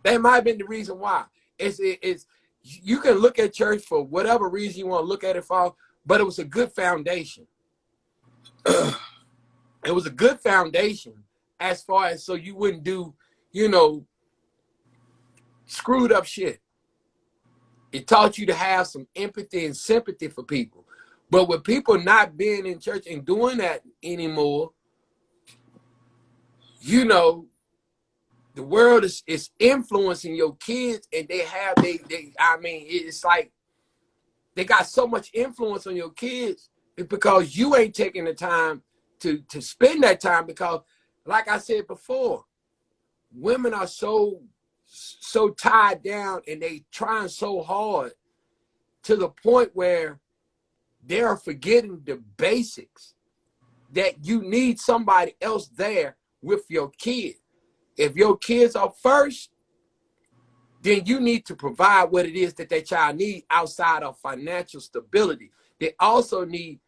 That might have been the reason why. It's you can look at church for whatever reason you want to look at it for, but it was a good foundation. It was a good foundation as far as so you wouldn't do, screwed up shit. It taught you to have some empathy and sympathy for people. But with people not being in church and doing that anymore, the world is influencing your kids, and it's like they got so much influence on your kids. It's because you ain't taking the time to spend that time, because like I said before, women are so tied down and they trying so hard to the point where they're forgetting the basics that you need somebody else there with your kid. If your kids are first, then you need to provide what it is that that child needs outside of financial stability. They also need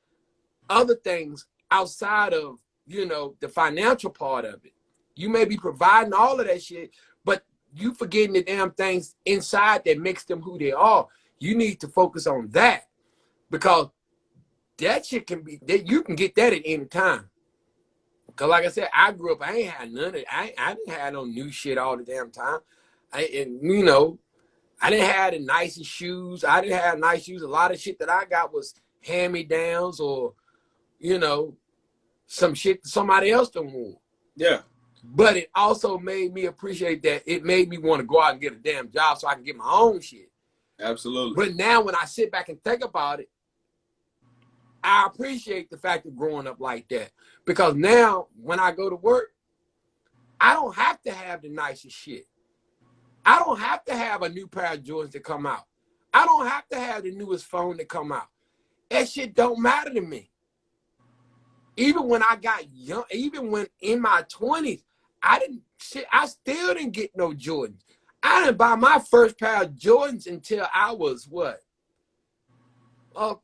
other things outside of, the financial part of it. You may be providing all of that shit, but you forgetting the damn things inside that makes them who they are. You need to focus on that, because that shit you can get that at any time. Because like I said, I grew up, I ain't had none of it. I didn't have no new shit all the damn time. I didn't have the nicest shoes. I didn't have nice shoes. A lot of shit that I got was hand-me-downs or, some shit somebody else done wore. Yeah. But it also made me appreciate that. It made me want to go out and get a damn job so I can get my own shit. Absolutely. But now when I sit back and think about it, I appreciate the fact of growing up like that. Because now when I go to work, I don't have to have the nicest shit. I don't have to have a new pair of Jordans to come out. I don't have to have the newest phone to come out. That shit don't matter to me. Even when I got young, even when in my 20s, I still didn't get no Jordans. I didn't buy my first pair of Jordans until I was what? I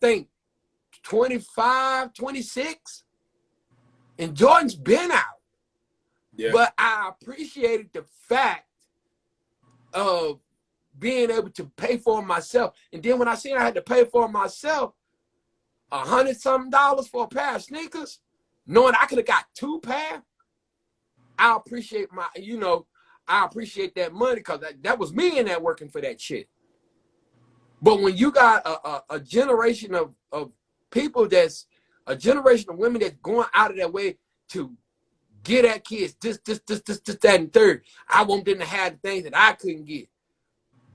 think 25, 26. And Jordan's been out. Yeah. But I appreciated the fact of being able to pay for them myself. And then when I seen I had to pay for them myself, $100-something for a pair of sneakers, knowing I could have got 2 pair, I appreciate I appreciate that money, because that was me in there working for that shit. But when you got a generation of people that's A generation of women that's going out of their way to get at kids, this, that, and third. I want them to have the things that I couldn't get.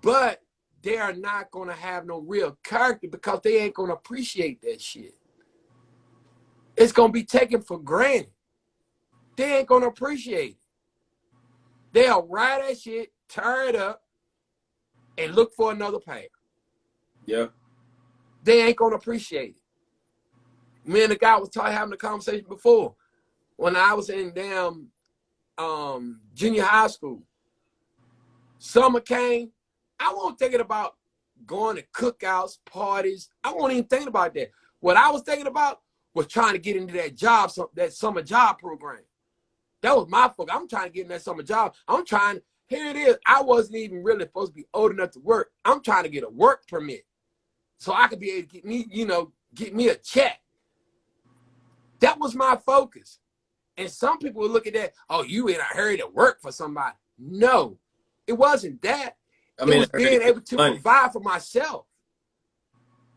But they are not going to have no real character because they ain't going to appreciate that shit. It's going to be taken for granted. They ain't going to appreciate it. They'll ride that shit, tear it up, and look for another pair. Yeah. They ain't going to appreciate it. Me and the guy was having a conversation before. When I was in damn junior high school, summer came, I wasn't thinking about going to cookouts, parties. I wasn't even thinking about that. What I was thinking about was trying to get into that job, that summer job program. That was my focus. I'm trying to get in that summer job. Here it is. I wasn't even really supposed to be old enough to work. I'm trying to get a work permit so I could be able to get me a check. That was my focus. And some people would look at that, oh, you in a hurry to work for somebody. No, it wasn't that. It was being able to provide for myself.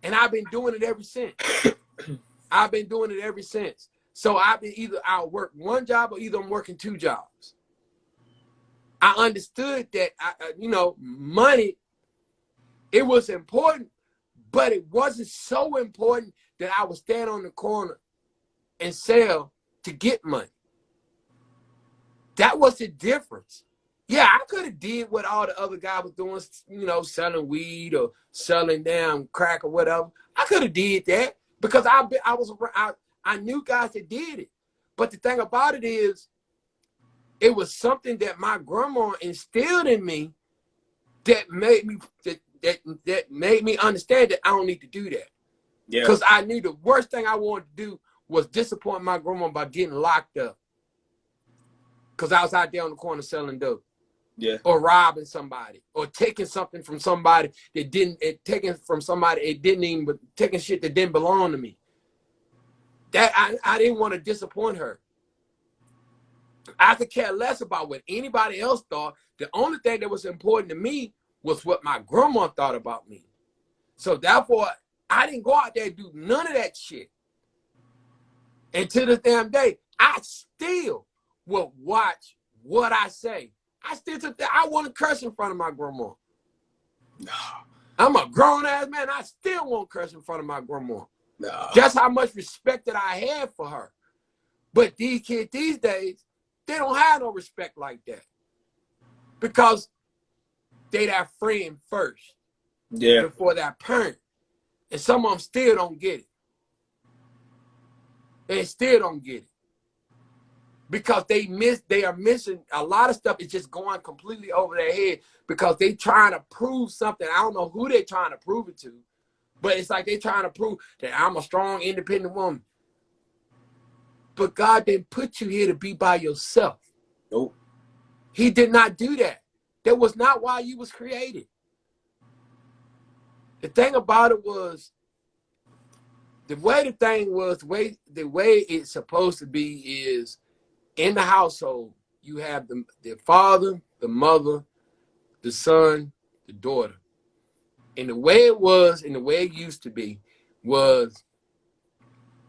And I've been doing it ever since. So I'll work one job or either I'm working two jobs. I understood that, money, it was important, but it wasn't so important that I would stand on the corner and sell to get money. That was the difference. Yeah, I could have did what all the other guys was doing, selling weed or selling damn crack or whatever. I could have did that because I knew guys that did it. But the thing about it is, it was something that my grandma instilled in me that made me understand that I don't need to do that. Yeah. Because I knew the worst thing I wanted to do was disappoint my grandma by getting locked up. Because I was out there on the corner selling dope. Yeah. Or robbing somebody. Or taking something from somebody taking shit that didn't belong to me. That I didn't want to disappoint her. I could care less about what anybody else thought. The only thing that was important to me was what my grandma thought about me. So therefore, I didn't go out there and do none of that shit. And to this damn day, I still will watch what I say. I want to curse in front of my grandma. No. I'm a grown-ass man. I still won't curse in front of my grandma. No. That's how much respect that I have for her. But these kids these days, they don't have no respect like that. Because they that friend first. Yeah. Before that parent. And some of them still don't get it. They still don't get it. Because they are missing a lot of stuff. Is just going completely over their head because they trying to prove something. I don't know who they're trying to prove it to, but it's like they're trying to prove that I'm a strong, independent woman. But God didn't put you here to be by yourself. Nope. He did not do that. That was not why you was created. The thing about it was, the way it's supposed to be is, in the household, you have the father, the mother, the son, the daughter. And the way it was and the way it used to be was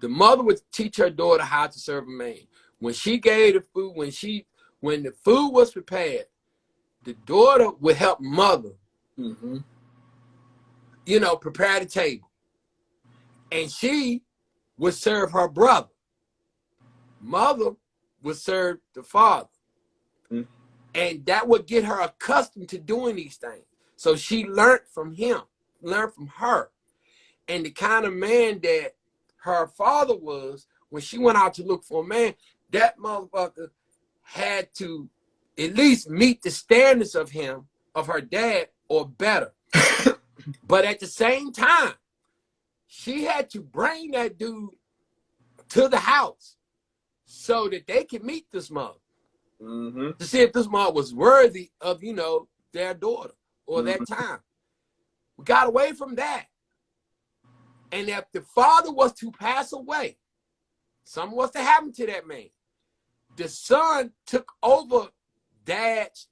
the mother would teach her daughter how to serve a man. When she gave the food, when the food was prepared, the daughter would help mother, prepare the table. And she would serve her brother. Mother would serve the father. And that would get her accustomed to doing these things. So she learned from her. And the kind of man that her father was, when she went out to look for a man, that motherfucker had to at least meet the standards of him, of her dad, or better. But at the same time, she had to bring that dude to the house so that they could meet this mother. To see if this mother was worthy of, their daughter or that time. We got away from that. And if the father was to pass away, something was to happen to that man, the son took over dad's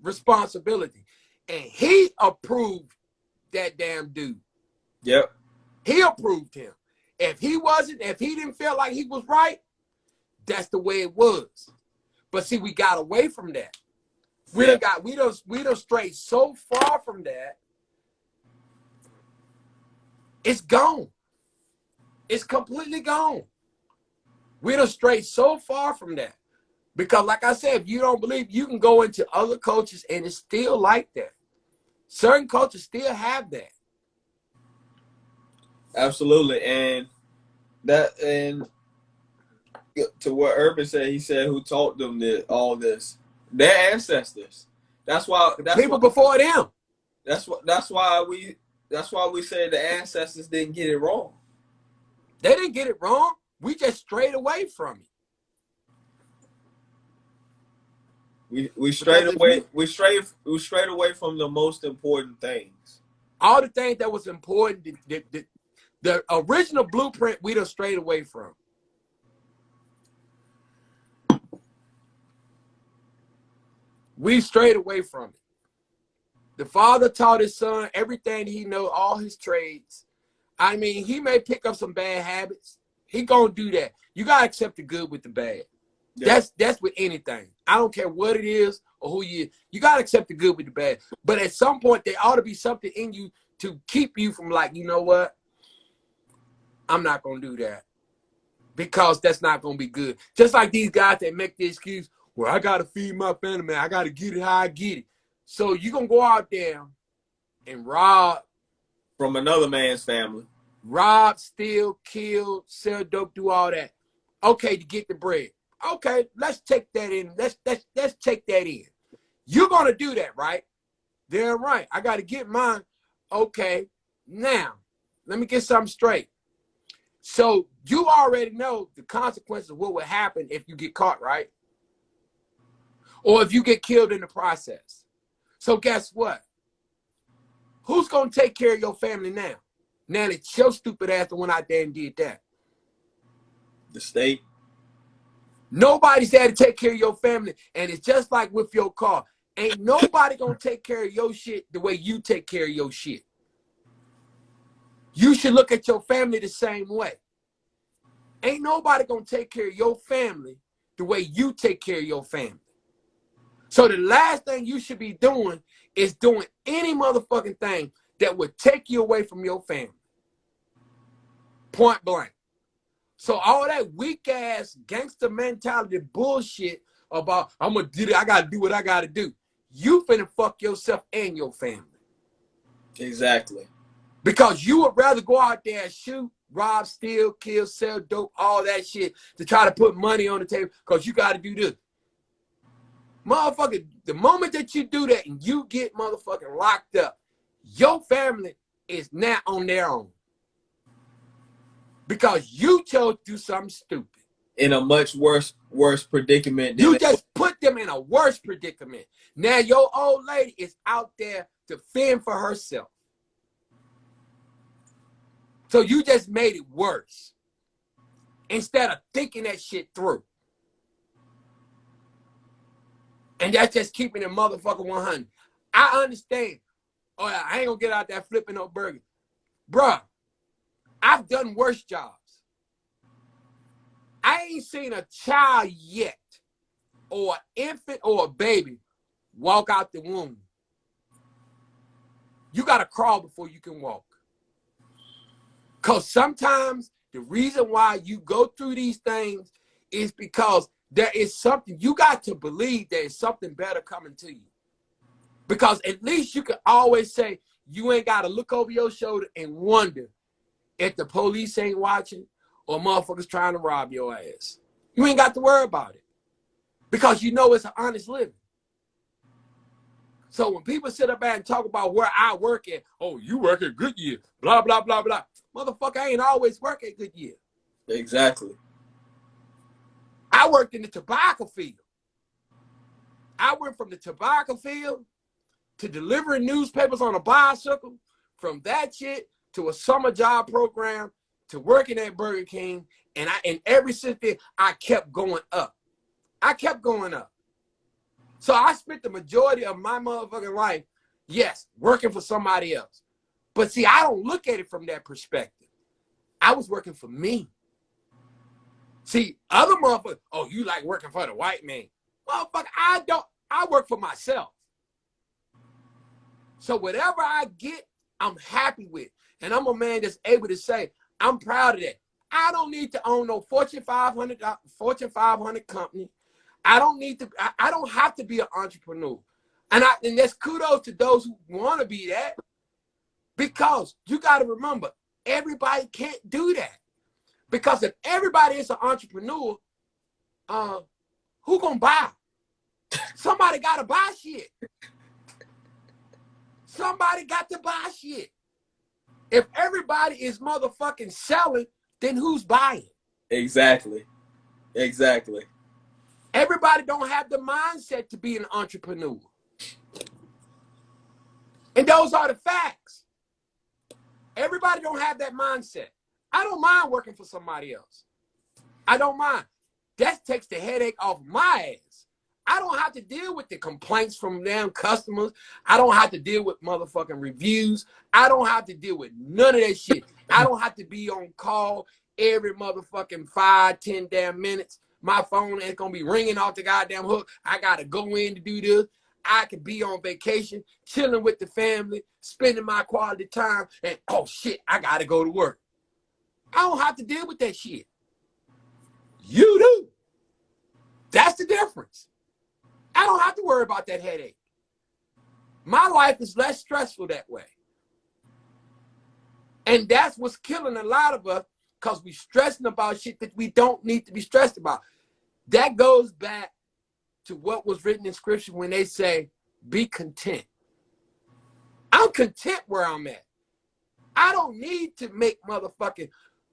responsibility. And he approved that damn dude. Yep. He approved him. If he didn't feel like he was right, that's the way it was. But see, we got away from that. We done strayed so far from that. It's gone. It's completely gone. We done strayed so far from that. Because like I said, if you don't believe, you can go into other cultures and it's still like that. Certain cultures still have that. Absolutely. And to what Urban said, he said who taught them all this? Their ancestors. That's why People before them. That's why we said the ancestors didn't get it wrong. They didn't get it wrong. We just strayed away from it. We strayed away from the most important things. All the things that was important, the original blueprint, we done strayed away from. We strayed away from it. The father taught his son everything he knows, all his trades. I mean, he may pick up some bad habits. He gonna do that. You gotta accept the good with the bad. Yeah. That's with anything. I don't care what it is or who you is. You gotta accept the good with the bad. But at some point, there ought to be something in you to keep you from like, you know what? I'm not gonna do that. Because that's not gonna be good. Just like these guys that make the excuse, well, I gotta feed my family, man. I gotta get it how I get it. So you gonna go out there and rob from another man's family. Rob, steal, kill, sell dope, do all that. Okay, to get the bread. Okay, let's take that in. Let's take that in. You're gonna do that, right? They're right. I gotta get mine. Okay, now let me get something straight. So you already know the consequences of what would happen if you get caught, right? Or if you get killed in the process. So guess what? Who's gonna take care of your family now? Now that your stupid ass went out there and did that. The state. Nobody's there to take care of your family. And it's just like with your car. Ain't nobody gonna take care of your shit the way you take care of your shit. You should look at your family the same way. Ain't nobody gonna take care of your family the way you take care of your family. So the last thing you should be doing is doing any motherfucking thing that would take you away from your family. Point blank. So all that weak ass gangster mentality bullshit about I'm gonna do that, I gotta do what I gotta do. You finna fuck yourself and your family. Exactly. Because you would rather go out there and shoot, rob, steal, kill, sell dope, all that shit to try to put money on the table because you gotta do this. Motherfucker, the moment that you do that and you get motherfucking locked up, your family is now on their own. Because you chose to do something stupid. In a much worse predicament. You just put them in a worse predicament. Now your old lady is out there to fend for herself. So you just made it worse. Instead of thinking that shit through. And that's just keeping it motherfucking 100. I understand. Oh, yeah, I ain't gonna get out there flipping no burger. Bruh, I've done worse jobs. I ain't seen a child yet, or an infant or a baby, walk out the womb. You gotta crawl before you can walk. Because sometimes the reason why you go through these things is because there is something, you got to believe there is something better coming to you. Because at least you can always say, you ain't got to look over your shoulder and wonder if the police ain't watching or motherfuckers trying to rob your ass. You ain't got to worry about it. Because you know it's an honest living. So when people sit up there and talk about where I work at, oh, you work at Goodyear, blah, blah, blah, blah. Motherfucker, I ain't always work at Goodyear. Exactly. I worked in the tobacco field. I went from the tobacco field to delivering newspapers on a bicycle, from that shit to a summer job program to working at Burger King. And ever since then, I kept going up. I kept going up. So I spent the majority of my motherfucking life, yes, working for somebody else. But see, I don't look at it from that perspective. I was working for me. See, other motherfuckers, oh, you like working for the white man. Motherfucker, I work for myself. So whatever I get, I'm happy with. And I'm a man that's able to say, I'm proud of that. I don't need to own no Fortune 500 company. I don't have to be an entrepreneur. And that's kudos to those who want to be that. Because you got to remember, everybody can't do that. Because if everybody is an entrepreneur, who gonna buy? Somebody got to buy shit. Somebody got to buy shit. If everybody is motherfucking selling, then who's buying? Exactly. Exactly. Everybody don't have the mindset to be an entrepreneur. And those are the facts. Everybody don't have that mindset. I don't mind working for somebody else. I don't mind. That takes the headache off my ass. I don't have to deal with the complaints from damn customers. I don't have to deal with motherfucking reviews. I don't have to deal with none of that shit. I don't have to be on call every motherfucking 5-10 damn minutes. My phone ain't gonna be ringing off the goddamn hook. I gotta go in to do this. I could be on vacation, chilling with the family, spending my quality time, and oh shit, I gotta go to work. I don't have to deal with that shit. You do. That's the difference. I don't have to worry about that headache. My life is less stressful that way. And that's what's killing a lot of us, because we're stressing about shit that we don't need to be stressed about. That goes back to what was written in scripture when they say, be content. I'm content where I'm at. I don't need to make motherfucking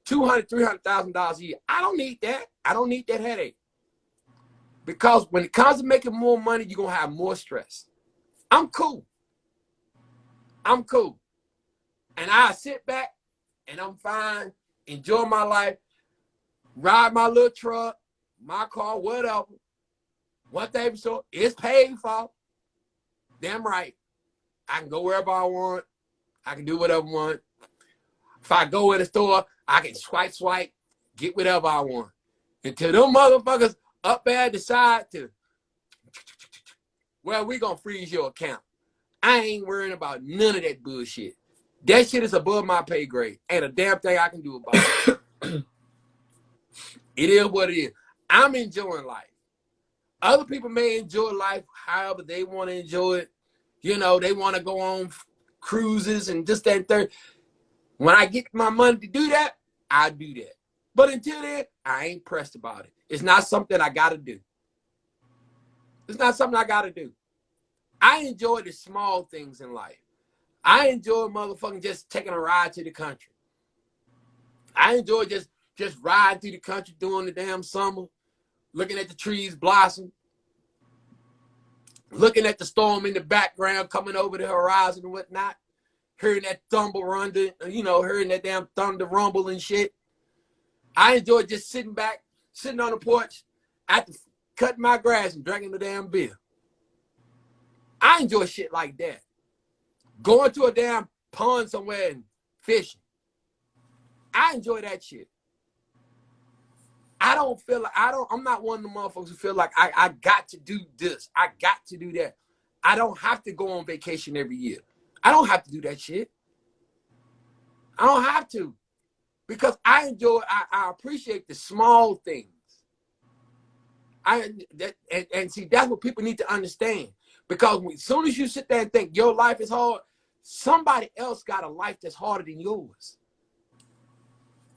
$200,000, $300,000 a year. I don't need that. I don't need that headache. Because when it comes to making more money, you're going to have more stress. I'm cool. I'm cool. And I sit back and I'm fine, enjoy my life, ride my little truck, my car, whatever. One thing for sure, it's paid for. Damn right. I can go wherever I want. I can do whatever I want. If I go in the store, I can swipe, get whatever I want. Until them motherfuckers up there decide to, well, we gonna freeze your account. I ain't worrying about none of that bullshit. That shit is above my pay grade. Ain't a damn thing I can do about it. It is what it is. I'm enjoying life. Other people may enjoy life however they want to enjoy it. You know, they want to go on cruises and this, that, and third. When I get my money to do that, I do that. But until then, I ain't pressed about it. It's not something I got to do. It's not something I got to do. I enjoy the small things in life. I enjoy motherfucking just taking a ride to the country. I enjoy just riding through the country during the damn summer, looking at the trees blossom, looking at the storm in the background coming over the horizon and whatnot, hearing that hearing that damn thunder rumble and shit. I enjoy just sitting on the porch, cutting my grass and drinking the damn beer. I enjoy shit like that. Going to a damn pond somewhere and fishing. I enjoy that shit. I'm not one of the motherfuckers who feel like I got to do this. I got to do that. I don't have to go on vacation every year. I don't have to do that shit. I don't have to. Because I appreciate the small things. See, that's what people need to understand. Because as soon as you sit there and think your life is hard, somebody else got a life that's harder than yours.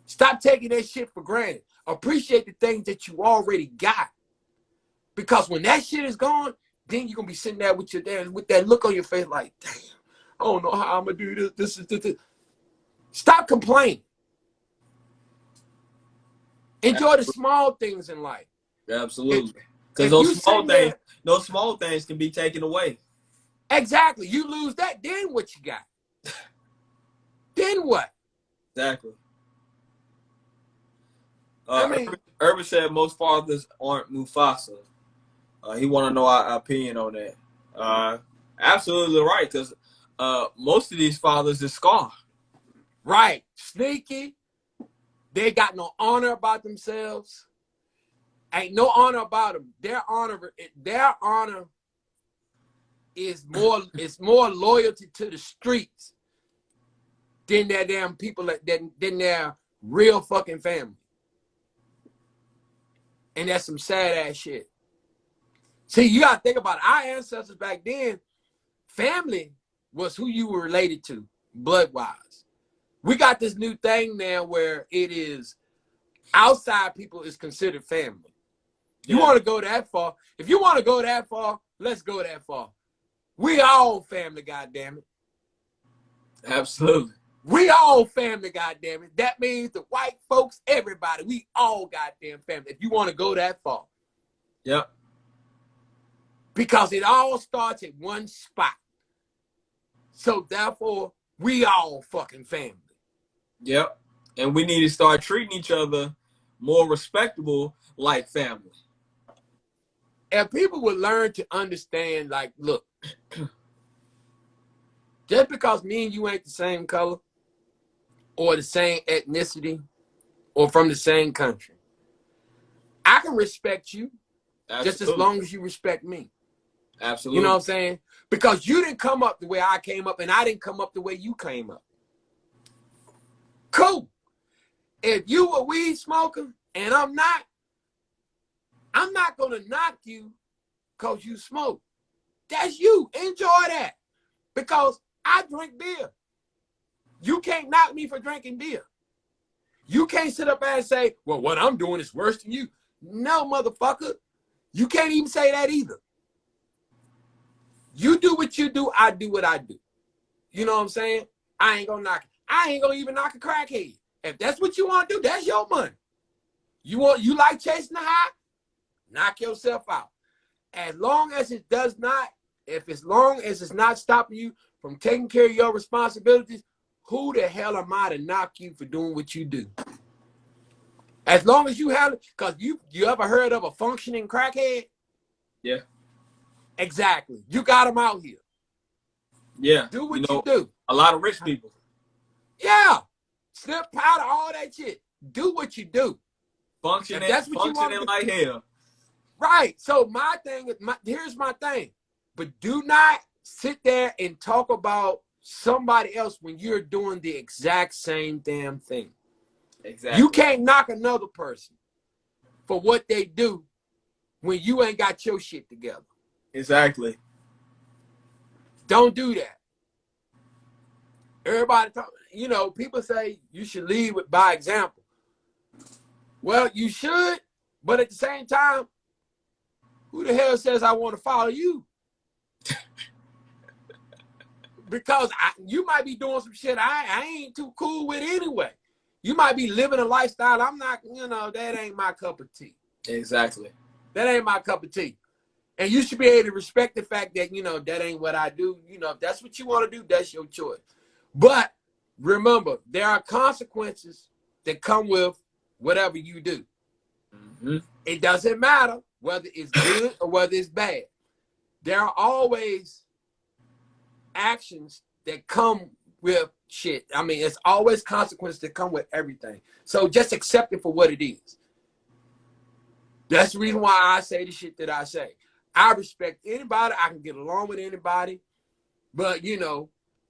Stop taking that shit for granted. Appreciate the things that you already got. Because when that shit is gone, then you're going to be sitting there with that look on your face like, damn, I don't know how I'm going to do this. This. Stop complaining. Enjoy the small things in life. Absolutely. Because those small things can be taken away. Exactly. You lose that, then what you got? Then what? Exactly. I Urban said most fathers aren't Mufasa. He want to know our opinion on that. Absolutely right, because most of these fathers is Scar. Right. Sneaky, They got no honor about themselves. Ain't no honor about them. Their honor is more loyalty to the streets than their damn people, than their real fucking family. And that's some sad ass shit. See, you gotta think about it. Our ancestors back then, family was who you were related to, blood-wise. We got this new thing now where it is outside people is considered family. You want to go that far? If you want to go that far, let's go that far. We all family, goddammit. Absolutely. We all family, goddammit. That means the white folks, everybody, we all goddamn family. If you want to go that far. Yep. Because it all starts at one spot. So therefore, we all fucking family. Yep. And we need to start treating each other more respectable like family. If people would learn to understand, like, look, just because me and you ain't the same color or the same ethnicity or from the same country, I can respect you. Absolutely. Just as long as you respect me. Absolutely. You know what I'm saying? Because you didn't come up the way I came up and I didn't come up the way you came up. Cool. If you a weed smoker and I'm not going to knock you because you smoke. That's you. Enjoy that. Because I drink beer. You can't knock me for drinking beer. You can't sit up there and say, well, what I'm doing is worse than you. No, motherfucker. You can't even say that either. You do what you do, I do what I do. You know what I'm saying? I ain't gonna knock it. I ain't gonna even knock a crackhead. If that's what you want to do, that's your money. You like chasing the high? Knock yourself out. As long as it does not, as long as it's not stopping you from taking care of your responsibilities, who the hell am I to knock you for doing what you do? As long as you have it, because you ever heard of a functioning crackhead? Yeah. Exactly. You got them out here. Yeah. Do what you do. A lot of rich people. Yeah. Slip powder, all that shit. Do what you do. Functioning like hell. Right. So my thing, here's my thing. But do not sit there and talk about somebody else when you're doing the exact same damn thing. Exactly. You can't knock another person for what they do when you ain't got your shit together. Exactly. Don't do that. Everybody talk, people say you should lead by example. Well, you should, but at the same time, who the hell says I want to follow you? Because you might be doing some shit I ain't too cool with anyway. You might be living a lifestyle I'm not, that ain't my cup of tea. Exactly. That ain't my cup of tea. And you should be able to respect the fact that, that ain't what I do. If that's what you want to do, that's your choice. But remember, there are consequences that come with whatever you do. Mm-hmm. It doesn't matter whether it's good or whether it's bad. There are always actions that come with shit. I mean, it's always consequences that come with everything. So just accept it for what it is. That's the reason why I say the shit that I say. I respect anybody. I can get along with anybody. But,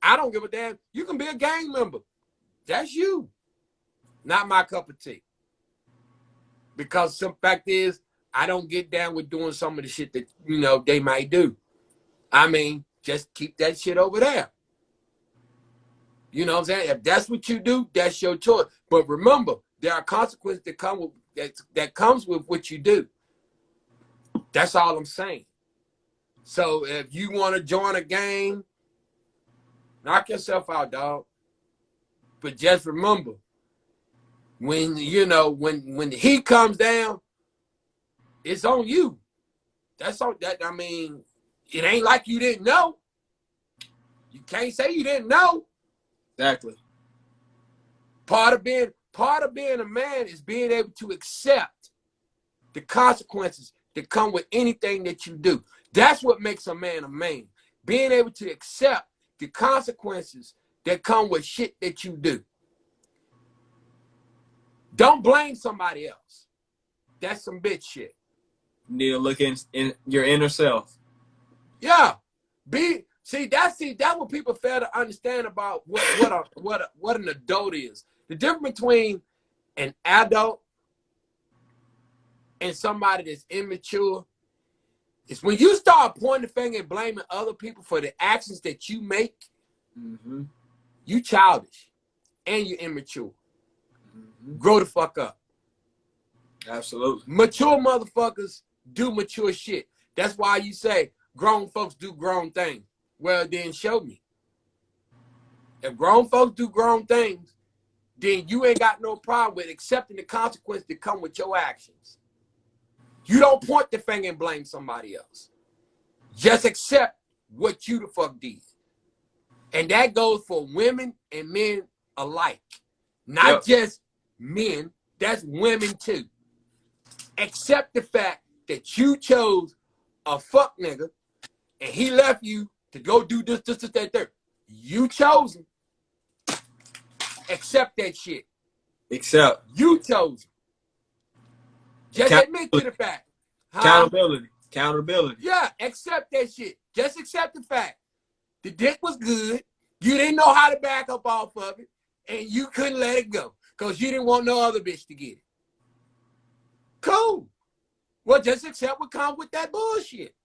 I don't give a damn. You can be a gang member. That's you. Not my cup of tea. Because some fact is, I don't get down with doing some of the shit that, they might do. I mean, just keep that shit over there. You know what I'm saying? If that's what you do, that's your choice. But remember, there are consequences that come with that comes with what you do. That's all I'm saying. So if you want to join a gang, knock yourself out, dog. But just remember, when when the heat comes down, it's on you. That's all that. I mean, it ain't like you didn't know. You can't say you didn't know. Exactly. Part of being a man is being able to accept the consequences that come with anything that you do. That's what makes a man a man. Being able to accept the consequences that come with shit that you do. Don't blame somebody else. That's some bitch shit. You need to look in your inner self. Yeah. That's what people fail to understand about what an adult is. The difference between an adult and somebody that's immature is when you start pointing the finger and blaming other people for the actions that you make, you childish and you're immature. Grow the fuck up. Absolutely. Mature motherfuckers do mature shit. That's why you say grown folks do grown things. Well, then show me. If grown folks do grown things, then you ain't got no problem with accepting the consequences that come with your actions. You don't point the finger and blame somebody else. Just accept what you the fuck did. And that goes for women and men alike. Not just men, that's women too. Accept the fact that you chose a fuck nigga and he left you to go do this, that. You chose him. Accept that shit. Accept. You chose him. Just admit to the fact. Accountability. Accountability. Yeah, accept that shit. Just accept the fact. The dick was good. You didn't know how to back up off of it. And you couldn't let it go. Because you didn't want no other bitch to get it. Cool. Well, just accept what comes with that bullshit.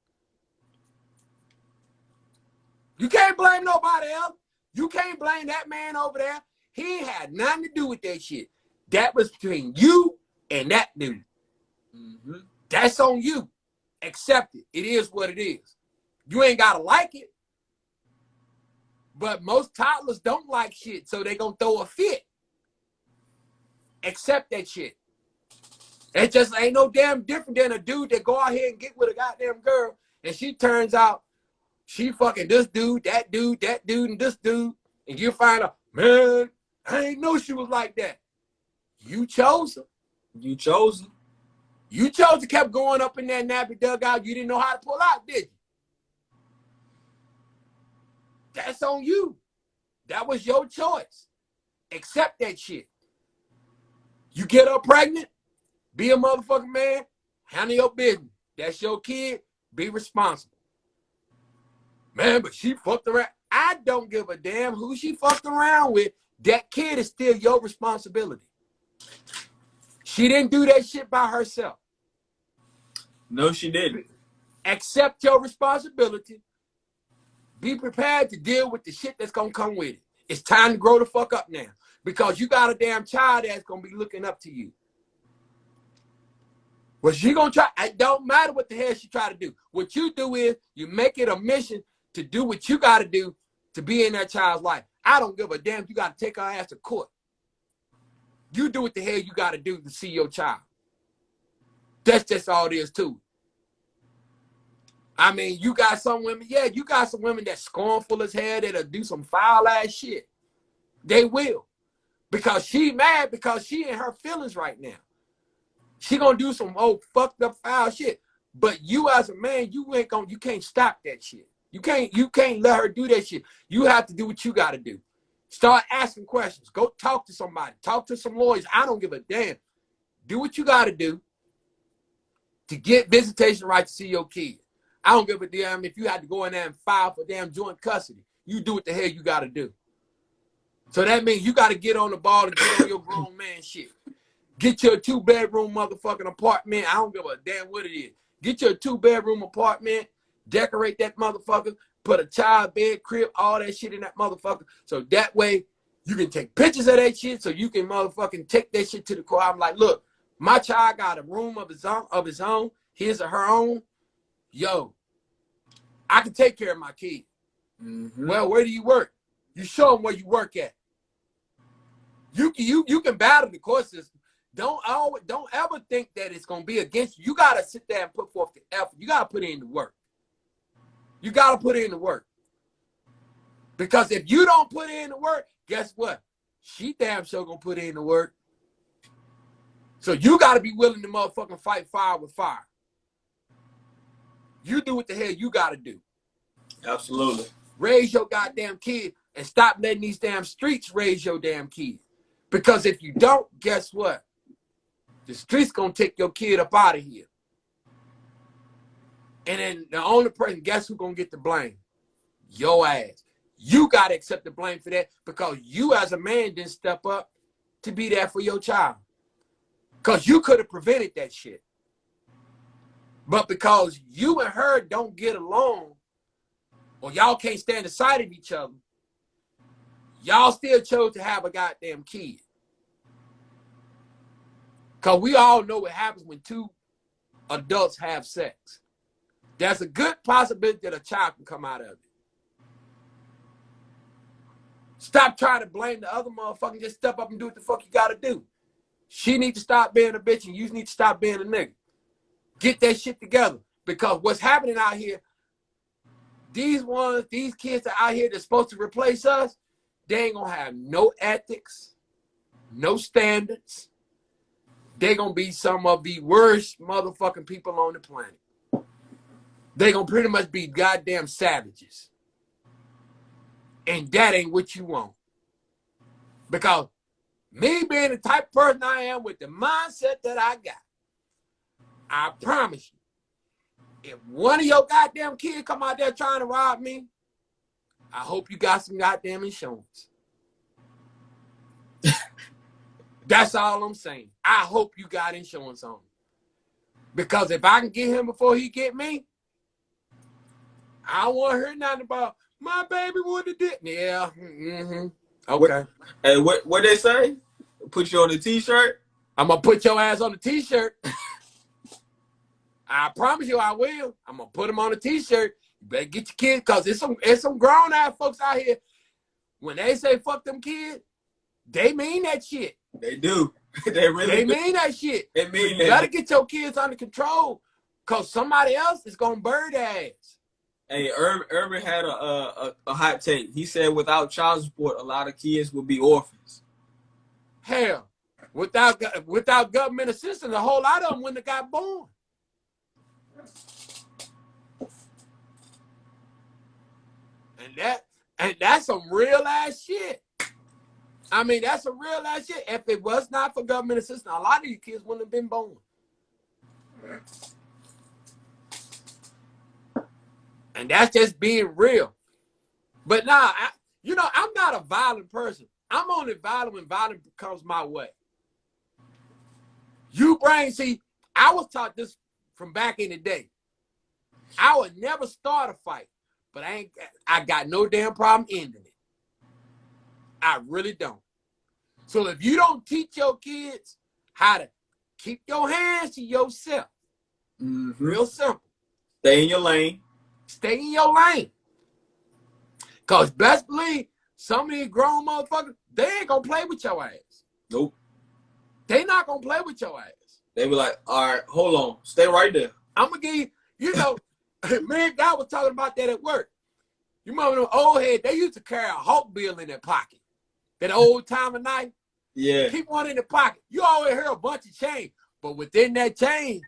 You can't blame nobody else. You can't blame that man over there. He had nothing to do with that shit. That was between you and that dude. That's on you. Accept it. It is what it is. You ain't got to like it. But most toddlers don't like shit, so they gonna throw a fit. Accept that shit. It just ain't no damn different than a dude that go out here and get with a goddamn girl, and she turns out she fucking this dude, that dude, and this dude, and you find out, man, I ain't know she was like that. You chose her. You chose her. You chose to keep going up in that nappy dugout. You didn't know how to pull out, did you? That's on you. That was your choice. Accept that shit. You get her pregnant, be a motherfucking man, handle your business. That's your kid, be responsible. Man, but she fucked around. I don't give a damn who she fucked around with. That kid is still your responsibility. She didn't do that shit by herself. No, she didn't. Accept your responsibility. Be prepared to deal with the shit that's gonna come with it. It's time to grow the fuck up now. Because you got a damn child that's gonna be looking up to you. Well, she gonna try. It don't matter what the hell she try to do. What you do is you make it a mission to do what you gotta do to be in that child's life. I don't give a damn if you gotta take her ass to court. You do what the hell you gotta do to see your child. That's just all there is to it. I mean, you got some women, you got some women that's scornful as hell that'll do some foul ass shit. They will. Because she mad because she in her feelings right now. She gonna do some old fucked up foul shit. But you as a man, you can't stop that shit. You can't let her do that shit. You have to do what you gotta do. Start asking questions. Go talk to somebody. Talk to some lawyers. I don't give a damn. Do what you gotta do to get visitation right to see your kid. I don't give a damn if you had to go in there and file for damn joint custody. You do what the hell you got to do. So that means you got to get on the ball and get on your grown man shit. Get your 2-bedroom motherfucking apartment. I don't give a damn what it is. Get your 2-bedroom apartment. Decorate that motherfucker. Put a child bed, crib, all that shit in that motherfucker. So that way you can take pictures of that shit so you can motherfucking take that shit to the court. I'm like, look, my child got a room of his own, his or her own. Yo, I can take care of my kid. Well, where do you work? You show them where you work at. You can battle the court system. Don't ever think that it's gonna be against you. You gotta sit there and put forth the effort. You gotta put in the work. You gotta put in the work. Because if you don't put in the work, guess what? She damn sure gonna put in the work. So you gotta be willing to motherfucking fight fire with fire. You do what the hell you gotta do. Absolutely. Raise your goddamn kid and stop letting these damn streets raise your damn kid. Because if you don't, guess what? The streets gonna take your kid up out of here. And then the only person, guess who's gonna get the blame? Your ass. You gotta accept the blame for that because you as a man didn't step up to be there for your child. Because you could have prevented that shit. But because you and her don't get along, or y'all can't stand the sight of each other, y'all still chose to have a goddamn kid. Because we all know what happens when two adults have sex. There's a good possibility that a child can come out of it. Stop trying to blame the other motherfucker. Just step up and do what the fuck you gotta do. She needs to stop being a bitch and you need to stop being a nigga. Get that shit together. Because what's happening out here, these kids that are out here that's supposed to replace us, they ain't gonna have no ethics, no standards. They're gonna be some of the worst motherfucking people on the planet. They're gonna pretty much be goddamn savages. And that ain't what you want. Because me being the type of person I am with the mindset that I got, I promise you, if one of your goddamn kids come out there trying to rob me, I hope you got some goddamn insurance. That's all I'm saying. I hope you got insurance on him. Because if I can get him before he get me, I don't want to hear nothing about my baby wanted it. Yeah. Mm-hmm. Okay. Hey, what they say? Put you on the t-shirt? I'm going to put your ass on the t-shirt. I promise you I will. I'm going to put him on a t-shirt. You better get your kids, because it's some grown-ass folks out here. When they say fuck them kids, they mean that shit. They do. They mean that shit. They mean you that. better get your kids under control, because somebody else is going to burn their ass. Hey, Urban had a hot take. He said without child support, a lot of kids would be orphans. Hell, without government assistance, a whole lot of them wouldn't have got born. And that's some real ass shit. I mean, that's some real ass shit. If it was not for government assistance, a lot of these kids wouldn't have been born. And that's just being real. But nah, I'm not a violent person. I'm only violent when violence comes my way. See, I was taught this from back in the day. I would never start a fight, but I got no damn problem ending it. I really don't. So if you don't teach your kids how to keep your hands to yourself, real simple. Stay in your lane. Stay in your lane. Because best believe, some of these grown motherfuckers, they ain't going to play with your ass. Nope. They not going to play with your ass. They be like, all right, hold on. Stay right there. I'm going to give you, me and God was talking about that at work. You remember them old heads, they used to carry a Hulk bill in their pocket. That old time of night. Yeah. Keep one in the pocket. You always hear a bunch of change. But within that change,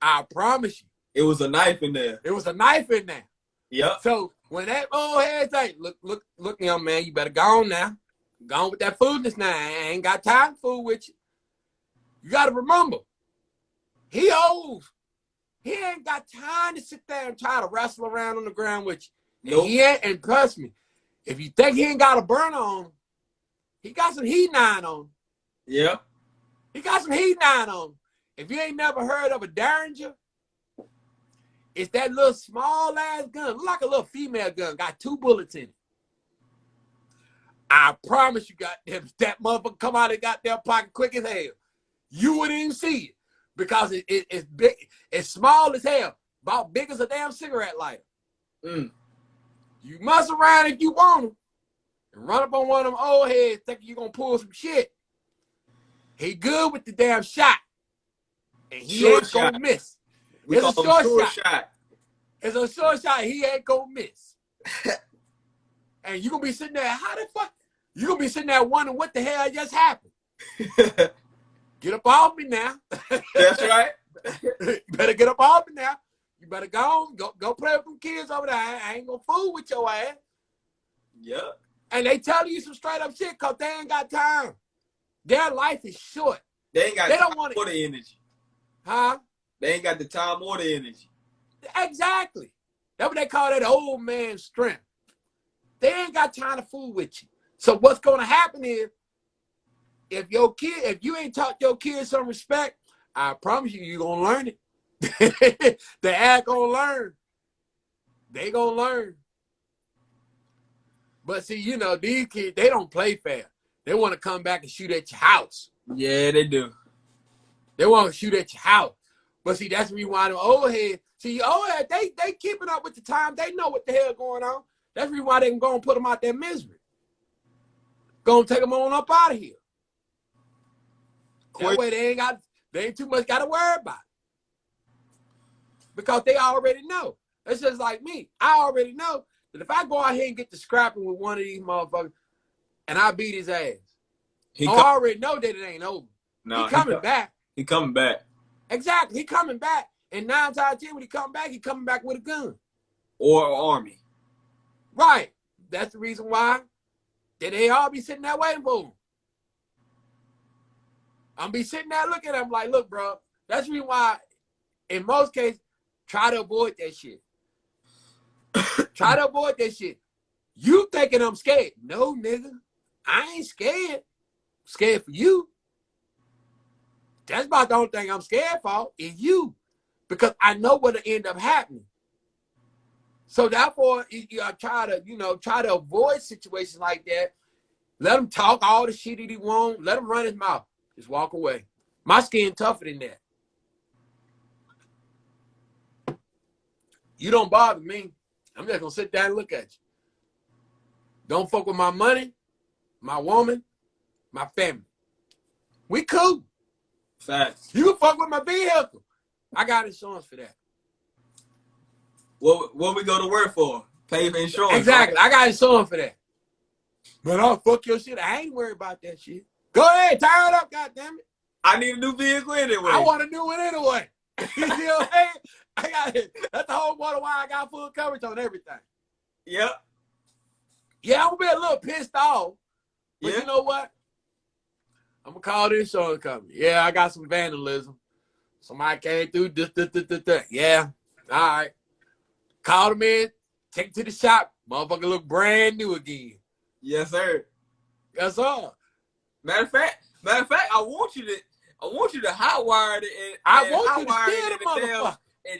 I promise you. It was a knife in there. It was a knife in there. Yep. So when that old head say, look, young man, you better go on now. Go on with that foolishness now. I ain't got time to fool with you. You got to remember, he old. He ain't got time to sit there and try to wrestle around on the ground with you. Nope. He ain't, and trust me, if you think he ain't got a burner on him, he got some heat nine on him. Yeah. He got some heat nine on him. If you ain't never heard of a Derringer, it's that little small ass gun, look like a little female gun, got 2 bullets in it. I promise you, that motherfucker come out of that goddamn pocket quick as hell. You wouldn't even see it because it's big, it's small as hell, about big as a damn cigarette lighter. You mess around if you want them and run up on one of them old heads thinking you're gonna pull some shit. He good with the damn shot, and he ain't gonna miss. It's a short shot. It's a short shot. He ain't gonna miss. And you gonna be sitting there, how the fuck? You gonna be sitting there wondering what the hell just happened. Get up off me now. That's right. You better get up off me now. You better go play with them kids over there. I ain't gonna fool with your ass. Yep. And they telling you some straight up shit because they ain't got time. Their life is short. They ain't got They time don't want or it. the energy. Huh? They ain't got the time or the energy. Exactly. That's what they call that old man strength. They ain't got time to fool with you. So what's going to happen is, if you ain't taught your kids some respect, I promise you're going to learn it. The act going to learn. They going to learn. But see, you know, these kids, they don't play fair. They want to come back and shoot at your house. Yeah, they do. They want to shoot at your house. But see, that's the reason why the old heads, see, old heads, they keeping up with the time. They know what the hell going on. That's the reason why they can go and put them out their misery. Go and take them on up out of here. That way they ain't too much got to worry about it. Because they already know. It's just like me. I already know that if I go out here and get to scrapping with one of these motherfuckers and I beat his ass, I already know that it ain't over. No, he coming back. He coming back. Exactly. He coming back. And 9 times out of 10, when he come back, he coming back with a gun. Or an army. Right. That's the reason why that they all be sitting there waiting for him. I'm be sitting there looking at him like, look, bro, that's the reason why, in most cases, try to avoid that shit. Try to avoid that shit. You thinking I'm scared. No, nigga. I ain't scared. I'm scared for you. That's about the only thing I'm scared for is you. Because I know what'll end up happening. So therefore, you try to avoid situations like that. Let him talk all the shit that he want. Let him run his mouth. Just walk away. My skin tougher than that. You don't bother me. I'm just gonna sit down and look at you. Don't fuck with my money, my woman, my family. We cool. Facts. You can fuck with my vehicle. I got insurance for that. What we go to work for? Pay for insurance. Exactly. Right? I got insurance for that. But I'll fuck your shit. I ain't worried about that shit. Go ahead, tear it up, goddammit. I need a new vehicle anyway. I want a new one anyway. You know what I'm saying? I got it. That's the whole part of why I got full coverage on everything. Yep. Yeah, I'm gonna be a little pissed off. But you know what? I'm gonna call the insurance company. Yeah, I got some vandalism. Somebody came through. Yeah. All right. Call them in. Take it to the shop. Motherfucker look brand new again. Yes, sir. That's all. Matter of fact, I want you to hotwire it I want you to steal the motherfucker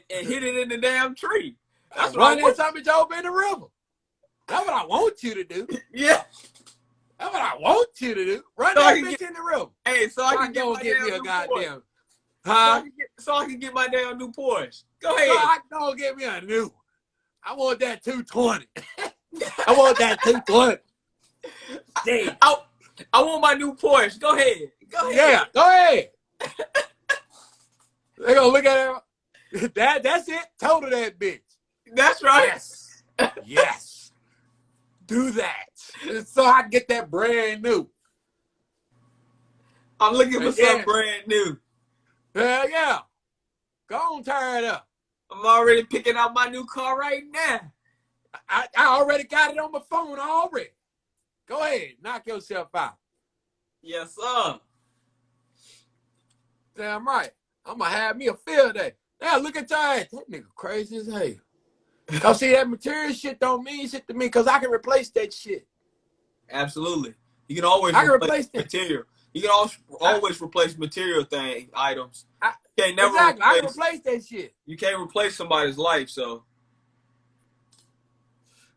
and hit it in the damn tree. That's what I want. Something over in the river. That's what I want you to do. Yeah. That's what I want you to do. Run that bitch in the river. Hey, so I can go get me a goddamn. Huh? So I can get my damn new Porsche. Go ahead. So I can go get me a new one. I want that 220. I want that 220. Damn. I want my new Porsche. Go ahead. Go ahead. Yeah, go ahead. They gonna look at it. That's it. Total that bitch. That's right. Yes. Yes. Do that. So I can get that brand new. I'm looking for something brand new. Hell yeah. Go on, tear it up. I'm already picking out my new car right now. I already got it on my phone already. Go ahead. Knock yourself out. Yes, sir. Damn right. I'm going to have me a field day. Now look at your ass. That nigga crazy as hell. Cause see, that material shit don't mean shit to me because I can replace that shit. Absolutely. You can always replace material. You can always replace material items. You can't never exactly. I can replace that shit. You can't replace somebody's life, so.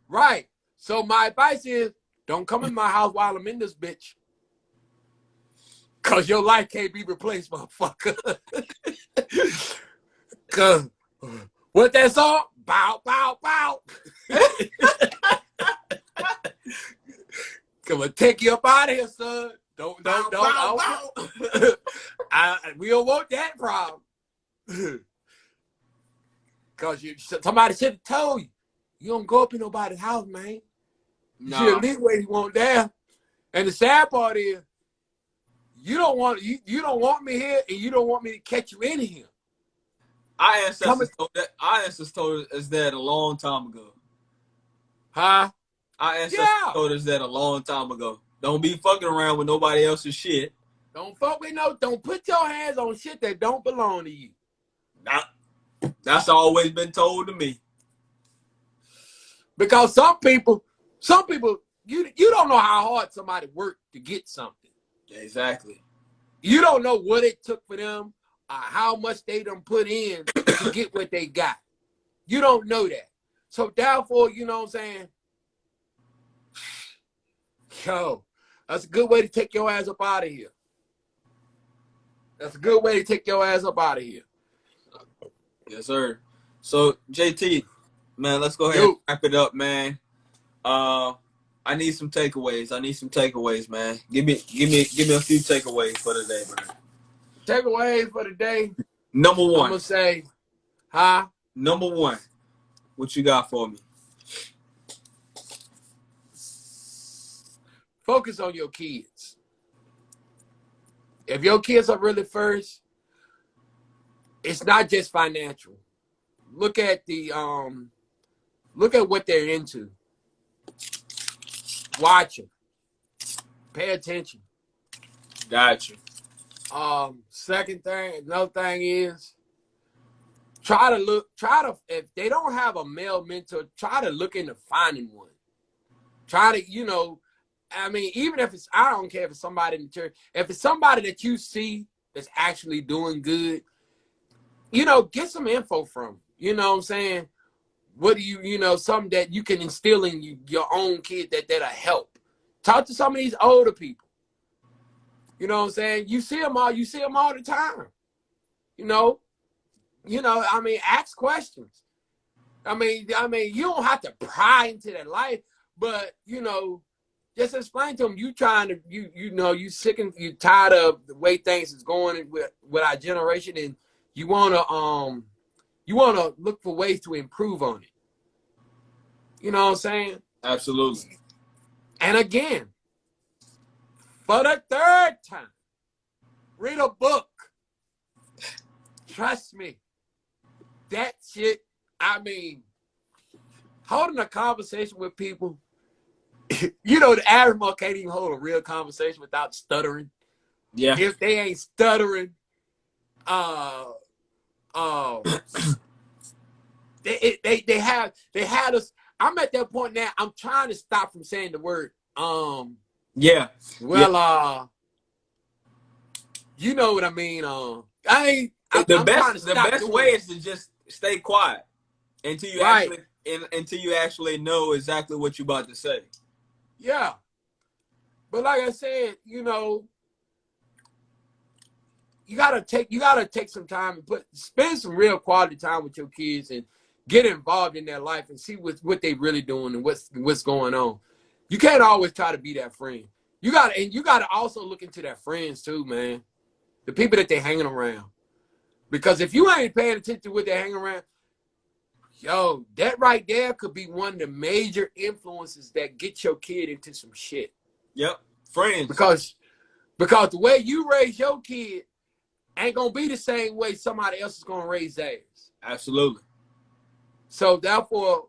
Right. So my advice is don't come in my house while I'm in this bitch. Cause your life can't be replaced, motherfucker. Cause what that song? Bow, bow, bow. Come on, take you up out of here, son. Don't. We don't want that problem. Cause somebody should have told you. You don't go up in nobody's house, man. You should at least wait you want there. And the sad part is, you don't want me here, and you don't want me to catch you in here. Our ancestors told us that a long time ago. Huh? Our ancestors told us that a long time ago. Don't be fucking around with nobody else's shit. Don't put your hands on shit that don't belong to you. That's always been told to me. Because some people, you don't know how hard somebody worked to get something. Exactly. You don't know what it took for them, how much they done put in to get what they got. You don't know that. So therefore, you know what I'm saying? Yo, that's a good way to take your ass up out of here. That's a good way to take your ass up out of here. Yes, sir. So JT, man, let's go ahead and wrap it up, man. I need some takeaways. Man. Give me a few takeaways for the day, man. Takeaways for the day. Number one. I'm gonna say, huh? Number one. What you got for me? Focus on your kids. If your kids are really first, it's not just financial. Look at what they're into. Watch them. Pay attention. Gotcha. Another thing is if they don't have a male mentor, try to look into finding one. Try to, even if I don't care if it's somebody in the church, if it's somebody that you see that's actually doing good, get some info from. You know what I'm saying? What do something that you can instill in your own kid that'll help. Talk to some of these older people. You know what I'm saying? You see them all the time. Ask questions. You don't have to pry into their life, but just explain to them you sick and you tired of the way things is going with our generation, and you wanna look for ways to improve on it. You know what I'm saying? Absolutely. And again, for the third time, read a book. Trust me. That shit, holding a conversation with people, the average mother can't even hold a real conversation without stuttering. Yeah. If they ain't stuttering, they had us. I'm at that point now. I'm trying to stop from saying the word yeah. Well, you know what I mean. The best way is to just stay quiet until you actually know exactly what you're about to say. Yeah. But like I said, you gotta take some time and spend some real quality time with your kids and get involved in their life and see what they really doing and what's going on. You can't always try to be that friend. You gotta also look into their friends too, man. The people that they're hanging around. Because if you ain't paying attention to what they're hanging around, that right there could be one of the major influences that get your kid into some shit. Yep. Friends. Because the way you raise your kid ain't gonna be the same way somebody else is gonna raise theirs. Absolutely. So therefore,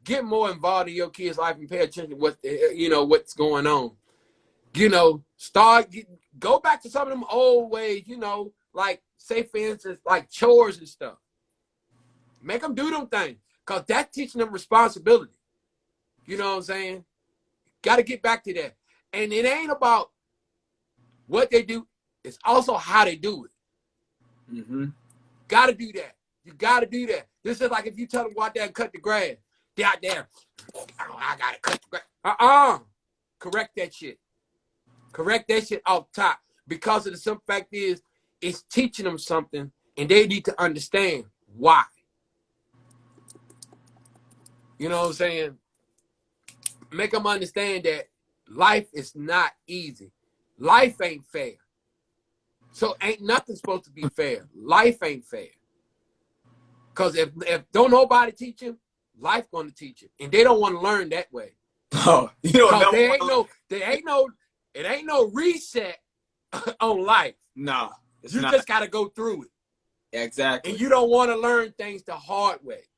get more involved in your kid's life and pay attention to what's going on. Go back to some of them old ways, like say for instance, like chores and stuff. Make them do them things, because that's teaching them responsibility. You know what I'm saying? Got to get back to that. And it ain't about what they do. It's also how they do it. Mm-hmm. Got to do that. You got to do that. This is like if you tell them go out there and cut the grass. They're out there. I got to cut the grass. Correct that shit. Correct that shit off top. Because of the simple fact is, it's teaching them something, and they need to understand why. You know what I'm saying? Make them understand that life is not easy. Life ain't fair. So ain't nothing supposed to be fair. Life ain't fair. Because if don't nobody teach you, life gonna teach you. And they don't want to learn that way. Oh, you don't know. It ain't no reset on life. No. You just gotta go through it. Exactly. And you don't want to learn things the hard way.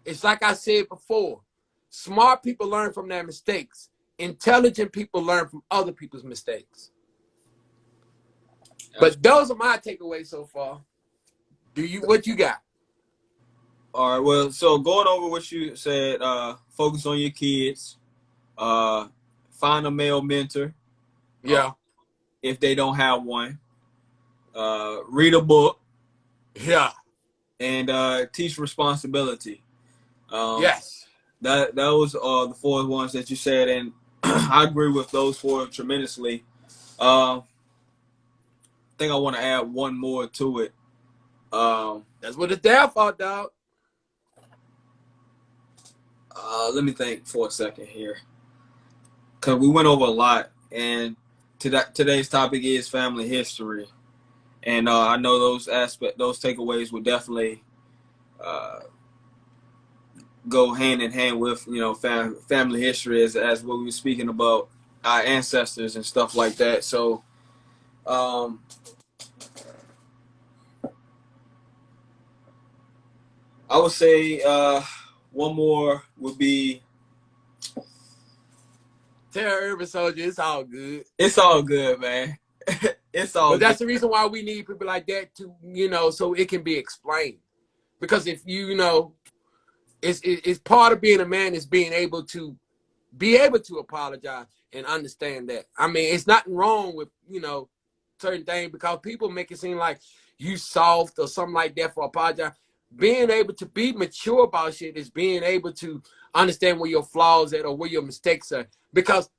It's like I said before. Smart people learn from their mistakes. Intelligent people learn from other people's mistakes. But those are my takeaways so far. What you got? All right. Well, so going over what you said, focus on your kids. Find a male mentor. Yeah. If they don't have one, read a book. Yeah. And teach responsibility. Yes. That was the 4 ones that you said, and I agree with those 4 tremendously. I think I want to add one more to it. That's what it's there for, dog. Let me think for a second here, because we went over a lot, and today's topic is family history, and I know those takeaways would definitely go hand in hand with family history as what we were speaking about our ancestors and stuff like that. So I would say one more would be, Tell Urban Soldier it's all good. it's all good, man. It's all But that's good. the reason why we need people like that to, so it can be explained. Because if it's part of being a man is being able to apologize and understand that. I mean, it's nothing wrong with, certain things, because people make it seem like you soft or something like that for apologize. Being able to be mature about shit is being able to understand where your flaws at or where your mistakes are. Because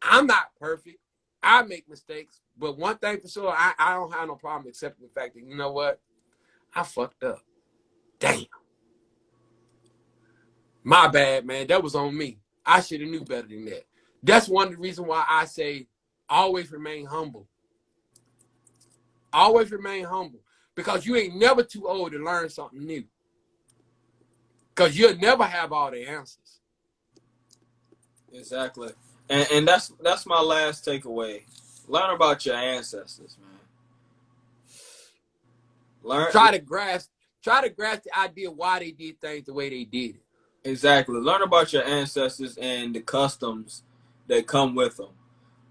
I'm not perfect. I make mistakes. But one thing for sure, I don't have no problem accepting the fact that, you know what? I fucked up. Damn. My bad, man. That was on me. I should have knew better than that. That's one of the reasons why I say always remain humble. Always remain humble. Because you ain't never too old to learn something new. Because you'll never have all the answers. Exactly. And that's my last takeaway. Learn about your ancestors, man. Try to grasp the idea why they did things the way they did it. Exactly. Learn about your ancestors and the customs that come with them.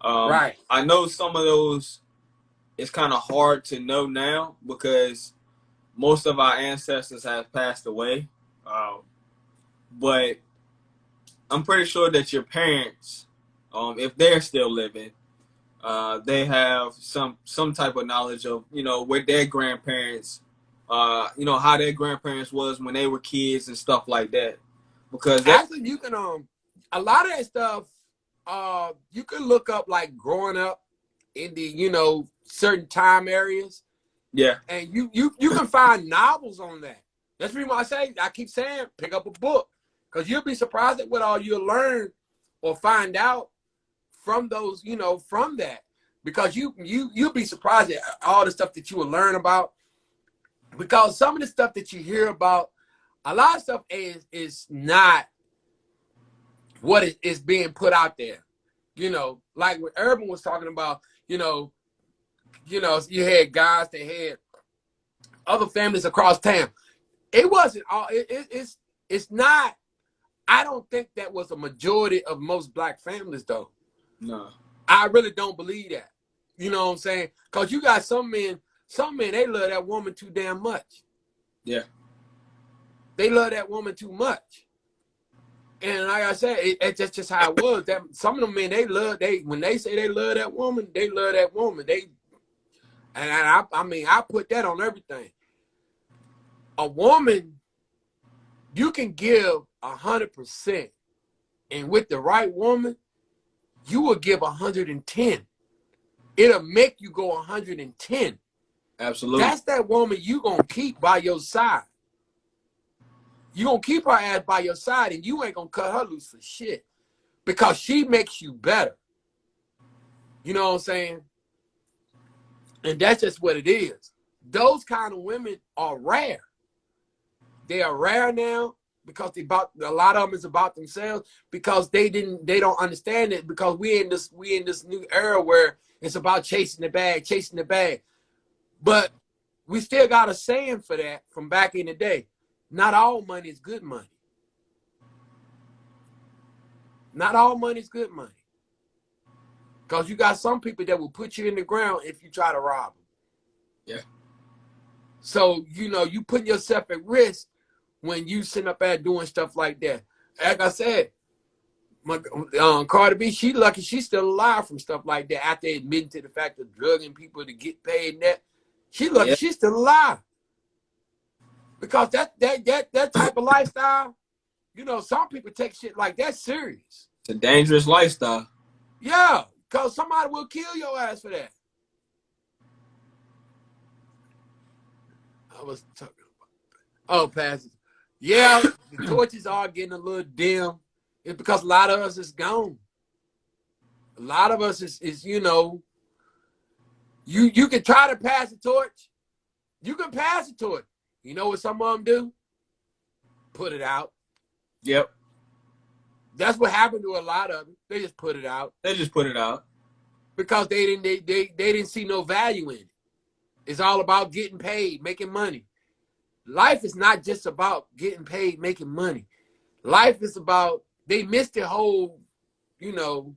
Right. I know some of those, it's kind of hard to know now because most of our ancestors have passed away. But I'm pretty sure that your parents, if they're still living, they have some type of knowledge of, what their grandparents, how their grandparents was when they were kids and stuff like that. Because actually, you can a lot of that stuff you can look up, like growing up in the certain time areas. Yeah. And you can find novels on that. That's the reason why I keep saying pick up a book, because you'll be surprised at what all you'll learn or find out from those, from that. Because you'll be surprised at all the stuff that you will learn about. Because some of the stuff that you hear about, a lot of stuff is not what is being put out there. Like what Urban was talking about, you had guys that had other families across town. It wasn't all. It's not. I don't think that was a majority of most black families, though. No. I really don't believe that. You know what I'm saying? Because you got some men, they love that woman too damn much. Yeah. They love that woman too much. And like I said, that's just how it was. That some of them men, when they say they love that woman, they love that woman. I mean, I put that on everything. A woman, you can give 100%, and with the right woman, you will give 110. It'll make you go 110. Absolutely. That's that woman you gonna keep by your side. You gonna keep her ass by your side, and you ain't gonna cut her loose for shit, because she makes you better. You know what I'm saying? And that's just what it is. Those kind of women are rare. They are rare now because a lot of them is about themselves, because they don't understand it, because we in this new era where it's about chasing the bag. But we still got a saying for that from back in the day. Not all money is good money. Not all money is good money. Because you got some people that will put you in the ground if you try to rob them. Yeah. So, you know, you putting yourself at risk when you sitting up there doing stuff like that. Like I said, my Cardi B, she lucky she's still alive from stuff like that after admitting to the fact of drugging people to get paid and that. She lucky Yeah. she's still alive. Because that type of lifestyle, you know, some people take shit like that serious. It's a dangerous lifestyle. Yeah, because somebody will kill your ass for that. I was talking about, oh, Pastor. Yeah, the torches are getting a little dim. It's because a lot of us is gone. A lot of us is you know, you can try to pass the torch. You can pass the torch. You know what some of them do? Put it out. Yep. That's what happened to a lot of them. They just put it out. They just put it out. Because they didn't see no value in it. It's all about getting paid, making money. Life is not just about getting paid, making money. Life is about, they missed the whole, you know,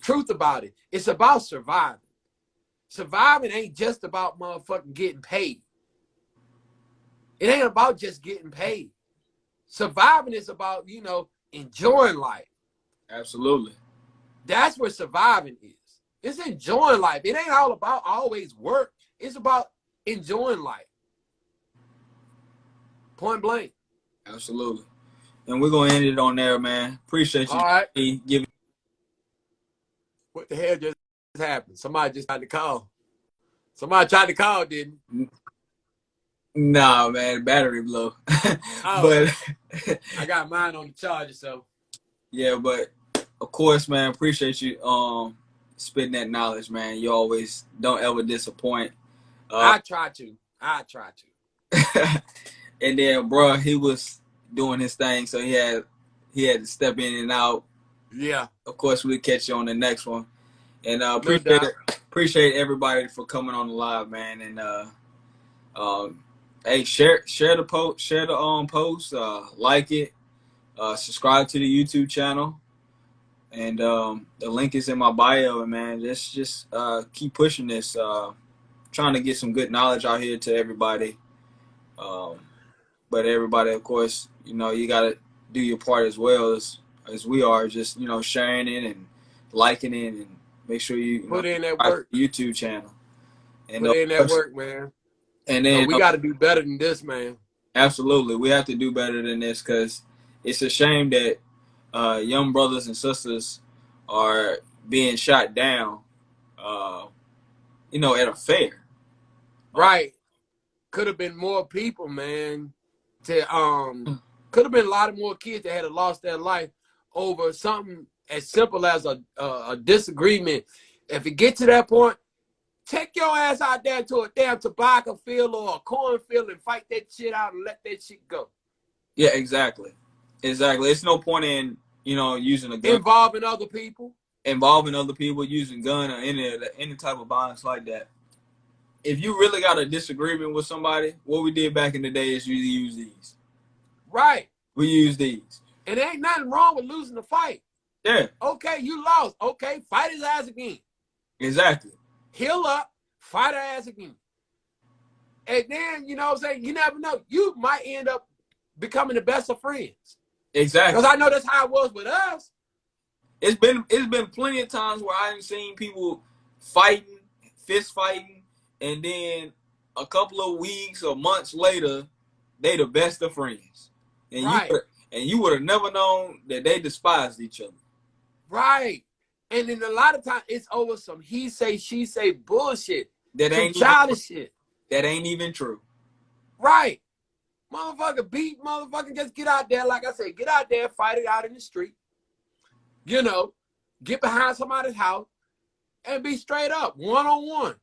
truth about it. It's about surviving. Surviving ain't just about motherfucking getting paid. It ain't about just getting paid. Surviving is about, you know, enjoying life. Absolutely. That's what surviving is. It's enjoying life. It ain't all about always work. It's about enjoying life. Point blank. Absolutely. And we're going to end it on there, man. Appreciate you. All right. Giving. What the hell just happened? Somebody just tried to call. Somebody tried to call, didn't? Nah, man. Battery blow. Oh. But I got mine on the charger, so. Yeah, but of course, man, appreciate you spitting that knowledge, man. You always don't ever disappoint. I try to. And then, bro, he was doing his thing, so he had to step in and out. Yeah. Of course, we'll catch you on the next one. And appreciate everybody for coming on the live, man. And hey, share the post, post, like it, subscribe to the YouTube channel. And the link is in my bio, man. Just keep pushing this. Trying to get some good knowledge out here to everybody. But everybody, of course, you know, you got to do your part as well as we are. Just, you know, sharing it and liking it, and make sure you put in that work. YouTube channel. And put in that work, man. And then we got to do better than this, man. Absolutely, we have to do better than this, because it's a shame that young brothers and sisters are being shot down, you know, at a fair. Right. Could have been more people, man. Could have been a lot of more kids that had lost their life over something as simple as a disagreement. If it gets to that point, take your ass out there to a damn tobacco field or a cornfield and fight that shit out and let that shit go. Yeah, exactly. It's no point in, you know, using a gun. Involving other people, using gun or any type of violence like that. If you really got a disagreement with somebody, what we did back in the day is you use these. Right. We use these. And there ain't nothing wrong with losing the fight. Yeah. Okay, you lost. Okay, fight his ass again. Exactly. Heal up, fight her ass again. And then, you know what I'm saying, you never know. You might end up becoming the best of friends. Exactly. Because I know that's how it was with us. It's been plenty of times where I've seen people fighting, fist fighting, and then a couple of weeks or months later, they the best of friends. And right. you would have never known that they despised each other. Right. And then a lot of times it's over some he say, she say bullshit. That ain't childish shit. That ain't even true. Right. Motherfucker beat, motherfucker just get out there. Like I said, get out there, fight it out in the street. You know, get behind somebody's house and be straight up, one-on-one.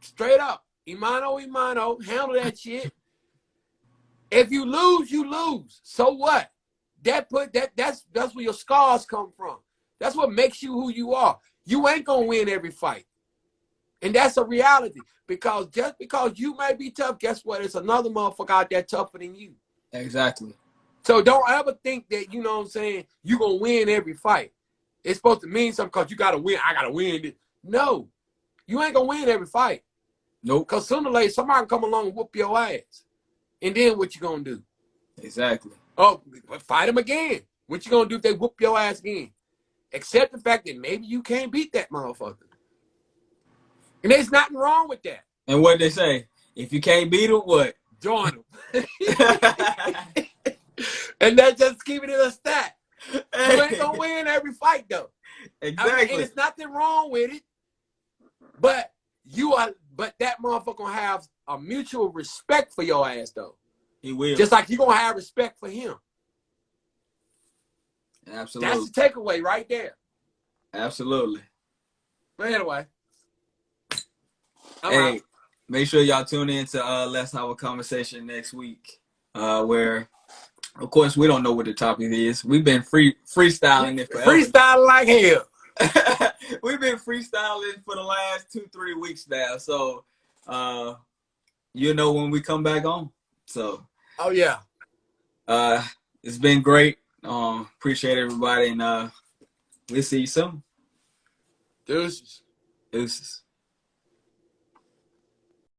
Straight up. Imano, handle that shit. If you lose, you lose. So what? That's where your scars come from. That's what makes you who you are. You ain't gonna win every fight. And that's a reality. Because just because you may be tough, guess what? There's another motherfucker out there tougher than you. Exactly. So don't ever think that, you know what I'm saying, you're gonna win every fight. It's supposed to mean something because you gotta win. I gotta win. No. You ain't gonna win every fight. Nope. Cause sooner or later somebody can come along and whoop your ass. And then what you gonna do? Exactly. Oh, fight them again. What you gonna do if they whoop your ass again? Accept the fact that maybe you can't beat that motherfucker. And there's nothing wrong with that. And what they say? If you can't beat him, what? Join them. And that's just keeping it a stat. You ain't gonna win every fight though. Exactly. I mean, and it's nothing wrong with it. But that motherfucker gonna have a mutual respect for your ass though. He will. Just like you gonna have respect for him. Absolutely. That's the takeaway right there. Absolutely. But anyway. Hey, make sure y'all tune in to Let's Have a Conversation next week. Where of course we don't know what the topic is. We've been freestyling it forever. Freestyling like hell. We've been freestyling for the last 2-3 weeks now. So you know when we come back on. So oh yeah. It's been great. Appreciate everybody, and we'll see you soon. Deuces. Deuces.